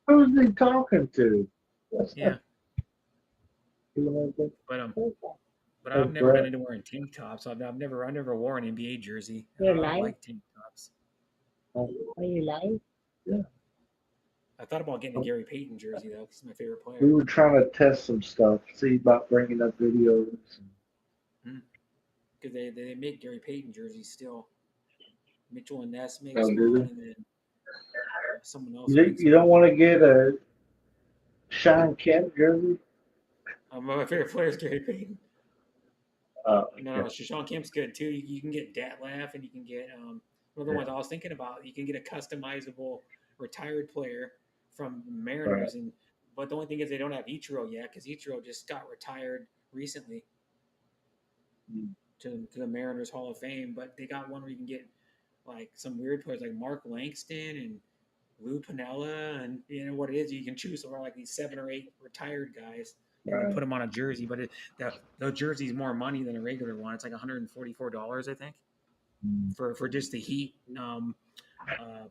S1: Who's he talking to?
S4: Yeah. But I've never been into wearing tank tops. I've never wore an NBA jersey. I like tank tops.
S1: Are you live? Yeah.
S4: I thought about getting a Gary Payton jersey though, because he's my favorite player.
S1: We were trying to test some stuff, see about bringing up videos.
S4: Because they make Gary Payton jerseys still. Mitchell and Ness makes
S1: Oh, do
S4: one,
S1: they?
S4: and then someone else.
S1: You don't want to get Sean Kemp jersey?
S4: My favorite player is Gary Payton. No,
S1: Okay.
S4: Sean Kemp's good too. You can get Datlaff, and you can get another one I was thinking about. You can get a customizable retired player from
S1: Right.
S4: Mariners, and but the only thing is they don't have Ichiro yet because Ichiro just got retired recently
S1: Mm.
S4: to the Mariners Hall of Fame. But they got one where you can get like some weird players like Mark Langston and Lou Piniella, and you know what it is. You can choose from like these 7 or 8 retired guys, and then put
S1: Right.
S4: them on a jersey. But the jersey's more money than a regular one. It's like $144, I think,
S1: Mm.
S4: for just the Heat. Uh,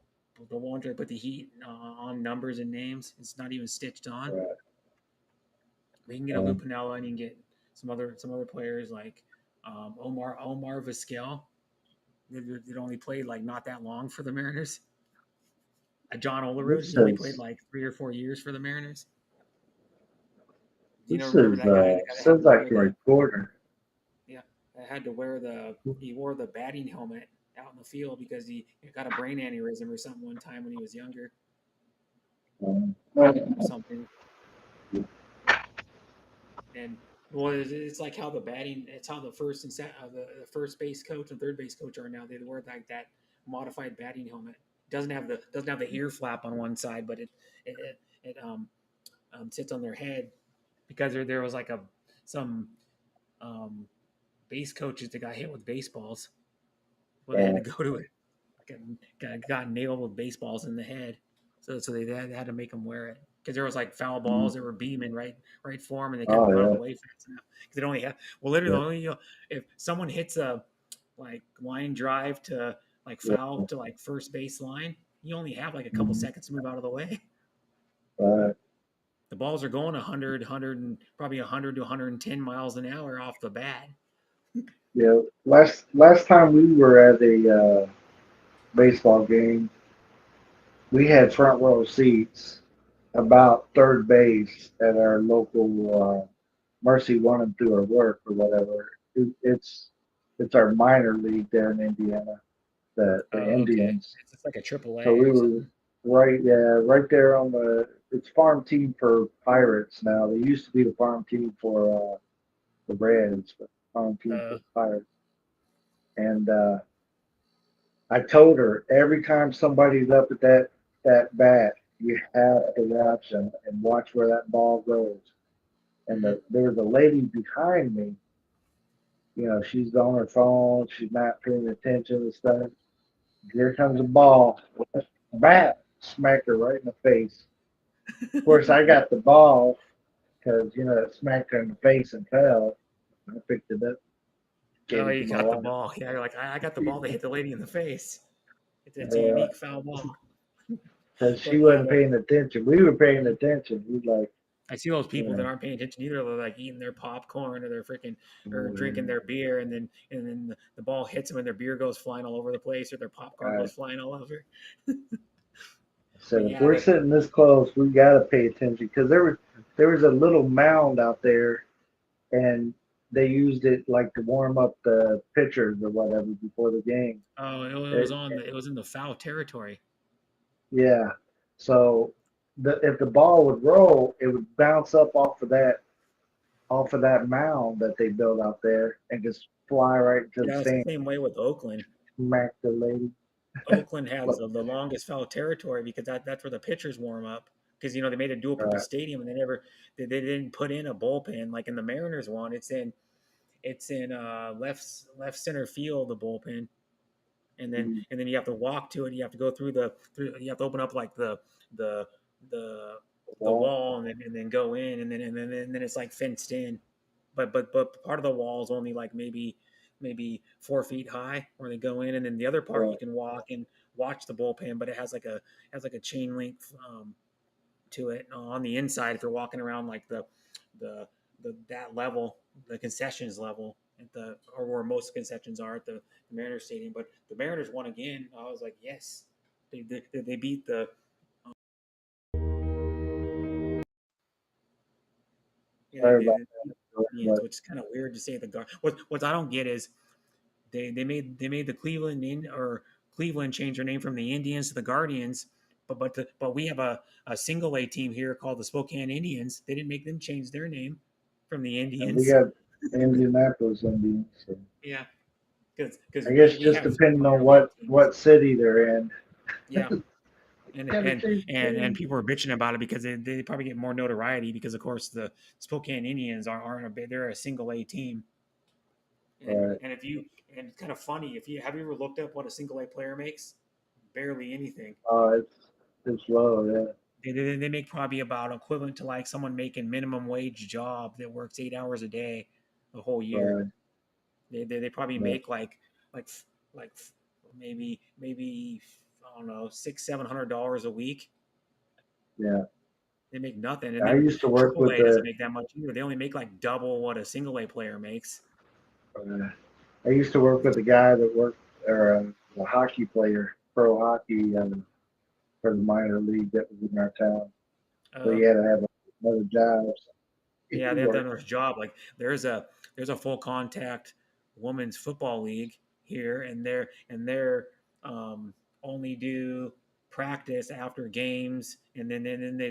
S4: the ones where I put the Heat on numbers and names. It's not even stitched on.
S1: Right.
S4: We can get a Lou Piniella, and you can get some other players like Omar Vizquel. That only played like not that long for the Mariners. John Olerud.
S1: This
S4: He only played
S1: is
S4: like 3 or 4 years for the Mariners. Do you know?
S1: this
S4: Remember
S1: is
S4: that guy? The guy that had
S1: sounds
S4: to
S1: like
S4: wear
S1: a
S4: the
S1: reporter.
S4: yeah, that had to wear the he wore the batting helmet out in the field because he got a brain aneurysm or something one time when he was younger or something. And well, it's like how the batting. It's how the first and the first base coach and third base coach are now. They wear like that modified batting helmet. Doesn't have the ear flap on one side, but it sits on their head because there was like some um, base coaches that got hit with baseballs. Well, they had to go to it. Got nailed with baseballs in the head, so they had to make them wear it because there was like foul balls that were beaming right for them, and they couldn't put it
S1: Oh
S4: away fast enough because they only have literally
S1: yeah.
S4: only if someone hits a like line drive to like
S1: Yeah.
S4: foul to like first base line, you only have like a couple
S1: Mm.
S4: seconds to move out of the way.
S1: Right.
S4: The balls are going 100 and probably 100 to 110 miles an hour off the bat.
S1: Yeah. Last time we were at a baseball game, we had front row seats about third base at our local Mercy wanted through her work or whatever. It's our minor league there in Indiana, the
S4: Oh, okay.
S1: Indians.
S4: It's like a triple
S1: So
S4: A
S1: we
S4: or
S1: were
S4: something.
S1: right there on the. It's farm team for Pirates now. They used to be the farm team for the Reds, but farm team
S4: Uh,
S1: for Pirates. And I told her every time somebody's up at that bat, you have to watch them and watch where that ball goes. And
S4: mhm.
S1: there was a lady behind me. You know, she's on her phone. She's not paying attention and stuff. Here comes a ball. Bat smacked her right in the face. Of course, I got the ball because it smacked her in the face and fell. I picked it up, gave
S4: Oh,
S1: it to
S4: you
S1: my
S4: got the
S1: wife.
S4: ball. Yeah, you're like, I got the ball that hit the lady in the face. It's a
S1: Uh,
S4: unique foul ball.
S1: because she
S4: But yeah,
S1: wasn't paying attention. We were paying attention. We like,
S4: I see those
S1: you
S4: people that
S1: know,
S4: aren't paying attention either. They're like eating their popcorn or they're freaking or drinking
S1: mm,
S4: their beer, and then the ball hits them and their beer goes flying all over the place or their popcorn
S1: I
S4: goes flying all over.
S1: said
S4: But
S1: if
S4: yeah,
S1: we're sitting this close, we gotta pay attention because there was a little mound out there, and they used it like to warm up the pitchers or whatever before the game.
S4: oh,
S1: It,
S4: it was in the foul territory.
S1: yeah, so if the ball would roll, it would bounce up off of that mound that they built out there and just fly right into the
S4: Yeah, it's the
S1: stand,
S4: same way with Oakland.
S1: smack the lady.
S4: Oakland has
S1: Look,
S4: the longest foul territory because that's where the pitchers warm up. Because they made a dual purpose
S1: right,
S4: stadium and they didn't put in a bullpen like in the Mariners one. It's in left center field the bullpen, and then
S1: mm,
S4: and then you have to walk to it. You have to go through. You have to open up like the the the
S1: wall,
S4: wall and then go in and then it's like fenced in, but part of the wall is only like maybe 4 feet high where they go in, and then the other part you
S1: right,
S4: can walk and watch the bullpen, but it has like a chain link to it on the inside if you're walking around like the that level, the concessions level at the or where most concessions are at the Mariners stadium. But the Mariners won again. I was like, yes, they beat the yeah,
S1: sorry about
S4: the
S1: that,
S4: Guardians,
S1: but
S4: which is kind of weird to say the Guard. What I don't get is they made the Cleveland in or Cleveland changed their name from the Indians to the Guardians, but we have a single A team here called the Spokane Indians. They didn't make them change their name from the
S1: And we
S4: Indians.
S1: got Indianapolis Indians. So
S4: Yeah, because
S1: I guess
S4: we
S1: just
S4: have three
S1: depending on
S4: minor league teams.
S1: what city they're in.
S4: Yeah, and
S1: Gotta
S4: and
S1: change the
S4: and
S1: name.
S4: people are bitching about it because they probably get more notoriety because of course the Spokane Indians aren't they're a single A team.
S1: Right.
S4: And if you and it's kind of funny if you have you ever looked up what a single A player makes? Barely anything.
S1: It's low, yeah.
S4: They make probably about equivalent to like someone making minimum wage job that works 8 hours a day the whole year.
S1: Right.
S4: They probably
S1: Yeah.
S4: make like like maybe I don't know $600-700 a week.
S1: Yeah.
S4: They make nothing, and
S1: I
S4: then
S1: used to work
S4: Triple
S1: with
S4: A doesn't
S1: the
S4: make that much either. They only make like double what a single A player makes.
S1: uh, I used to work with a guy that worked or a hockey player, pro hockey for the minor league that was in our town. So
S4: Uh,
S1: he had to have another job. So he
S4: yeah, they have done
S1: worked.
S4: a job. Like there's a full contact women's football league here, and they're only do practice after games, and then they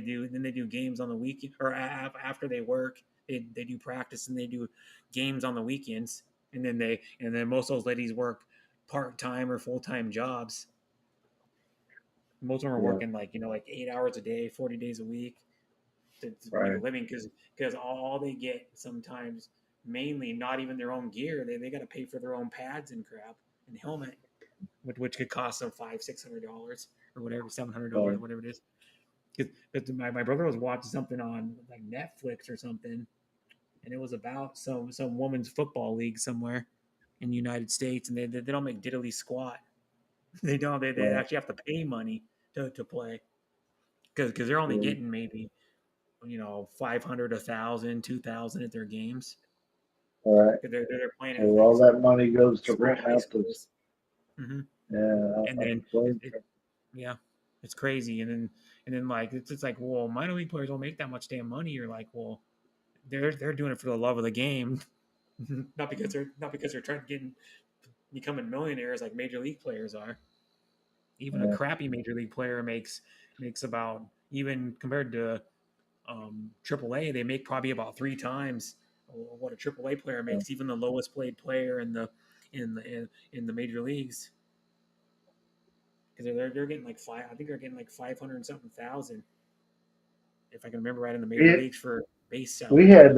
S4: do games on the weekend or after they work. They do practice and they do games on the weekends, and then most of those ladies work part time or full time jobs. Most of them are
S1: Yeah.
S4: working like 8 hours a day, 40 days a week to make a
S1: Right.
S4: living because all they get sometimes mainly not even their own gear they got to pay for their own pads and crap and helmet which could cost them $500-600 or whatever $700
S1: Right.
S4: whatever it is because my brother was watching something on like Netflix or something and it was about some women's football league somewhere in the United States and they don't make diddly squat. They
S1: Right.
S4: actually have to pay money to play because they're only
S1: Yeah.
S4: getting maybe 500, 1,000, 2,000 at their games.
S1: All right.
S4: They're playing at
S1: Well,
S4: like
S1: all that money goes to
S4: small
S1: rent
S4: high
S1: out this.
S4: schools. Hmm.
S1: Yeah.
S4: And
S1: Out
S4: then
S1: the flame.
S4: yeah, it's crazy. And then like it's like, well, minor league players don't make that much damn money. You're like, well, they're doing it for the love of the game, not because they're trying to becoming millionaires like major league players are. Even a
S1: Yeah.
S4: crappy major league player makes about even compared to AAA, they make probably about three times what a AAA player
S1: Yeah.
S4: makes, even the lowest paid player in the major leagues, because they're getting like five. I think they're getting like 500 and something thousand, if I can remember right, in the major
S1: We
S4: leagues for base
S1: we
S4: salary.
S1: had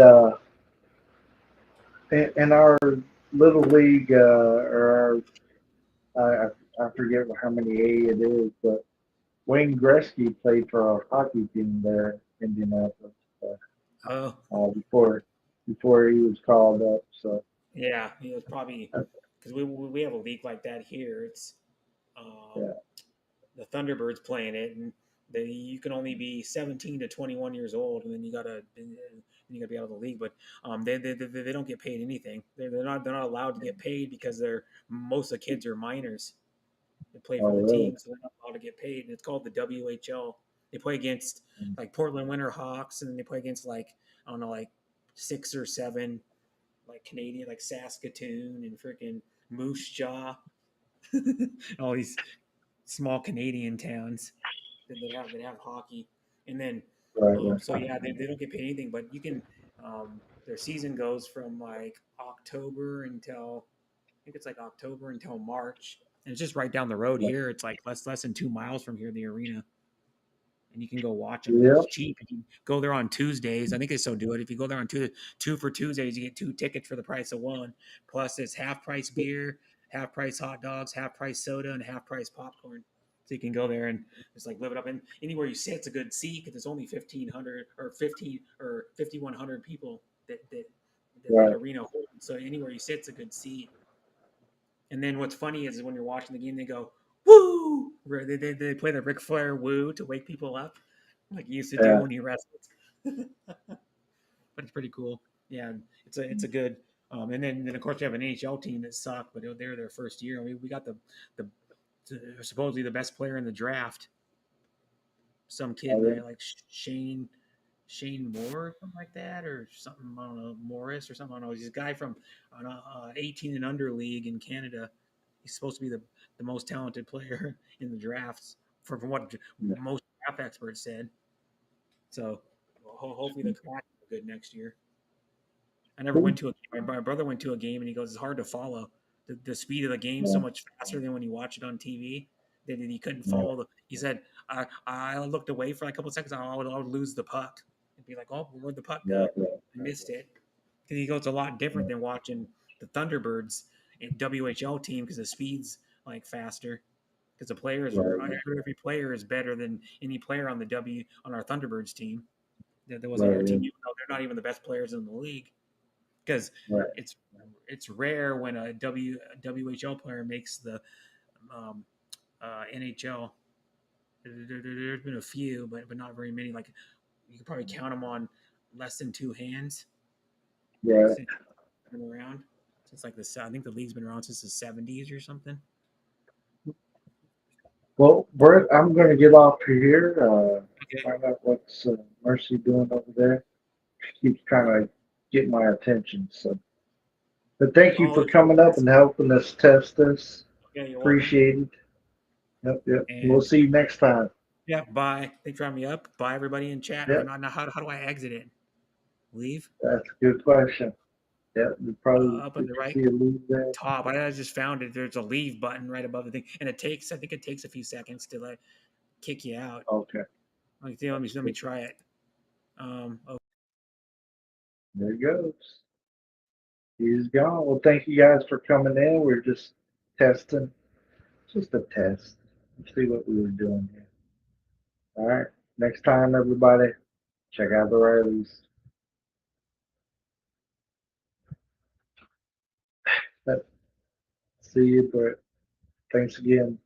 S1: in our little league or our, I forget how many A it is, but Wayne Gretzky played for our hockey team there in Indianapolis
S4: Oh,
S1: before he was called up. So
S4: yeah, it was probably because we have a league like that here. It's um,
S1: yeah,
S4: the Thunderbirds playing it, and you can only be 17 to 21 years old, and then you gotta be out of the league. But they don't get paid anything. They're not allowed to get paid because most of the kids are minors. They play for
S1: oh
S4: the
S1: really?
S4: team, so they're not allowed to get paid. And it's called the WHL. They play against like Portland Winterhawks, and then they play against like I don't know, like 6 or 7 like Canadian, like Saskatoon and freaking Moose Jaw, all these small Canadian towns that have hockey, and then
S1: Right, right.
S4: so yeah, they don't get paid anything, but you can their season goes from like October until I think it's like October until March, and it's just right down the road
S1: Yeah,
S4: here. It's like less than 2 miles from here, the arena, and you can go watch them, and
S1: yeah,
S4: it's cheap. If you go there on Tuesdays, I think they still do it. If you go there on two for Tuesdays, you get 2 tickets for the price of one. Plus, it's half price beer, half price hot dogs, half price soda, and half price popcorn. So you can go there and just like live it up. And anywhere you sit, it's a good seat because there's only 1,500 or 5,100 people that
S1: right.
S4: arena holds. So anywhere you sit, it's a good seat. And then what's funny is when you're watching the game, they go woo. They play the Ric Flair woo to wake people up, like you used to do
S1: Yeah,
S4: when you wrestled. But it's pretty cool. Yeah, it's a good. And then of course you have an NHL team that sucked, but they're their first year. We got the supposedly the best player in the draft. Some kid
S1: oh,
S4: like Shane Moore or something like that, or something. I don't know, Morris or something. I don't know. He's a guy from an 18 and under league in Canada. He's supposed to be the most talented player in the drafts. from what
S1: Yeah.
S4: most draft experts said. So hopefully the Commanders are good next year. I never went to a. My brother went to a game and he goes, "It's hard to follow. The speed of the game so much faster than when you watch it on TV. That he couldn't follow." He said, "I looked away for like a couple of seconds. I would lose the puck and be like, oh, where'd the puck go? I missed it." Because he goes, "It's a lot different than watching the Thunderbirds and WHL team because the speed's like faster." Because the players, every player is better than any player on our Thunderbirds team. There was on our team, even though they're not even the best players in the league. Because it's rare when a WHL player makes the NHL. There's been a few, but not very many. Like you could probably count them on less than two hands.
S1: Right.
S4: Since been around since like I think the league's been around since the '70s or something.
S1: Well, Brett, I'm going to get off here.
S4: Okay.
S1: Find out what's Mercy doing over there. She keeps trying to get my attention. So, but thank you for coming up and helping us test this.
S4: Okay, you're
S1: Appreciate it. Yep.
S4: And
S1: We'll see you next time.
S4: yeah, bye. Thanks for having me up. Bye, everybody in chat.
S1: Yep.
S4: Now, how do I exit it? Leave?
S1: That's a good question. Yep. You probably
S4: Up on the right
S1: see a lead there.
S4: top. I just found it. There's a leave button right above the thing, and I think it takes a few seconds to like kick you out.
S1: Okay.
S4: Let me try it. Okay.
S1: There he goes. He's gone. Well, thank you guys for coming in. We're just testing. Just a test. Let's see what we were doing here. All right. Next time, everybody, check out the Rileys. See you, but thanks again.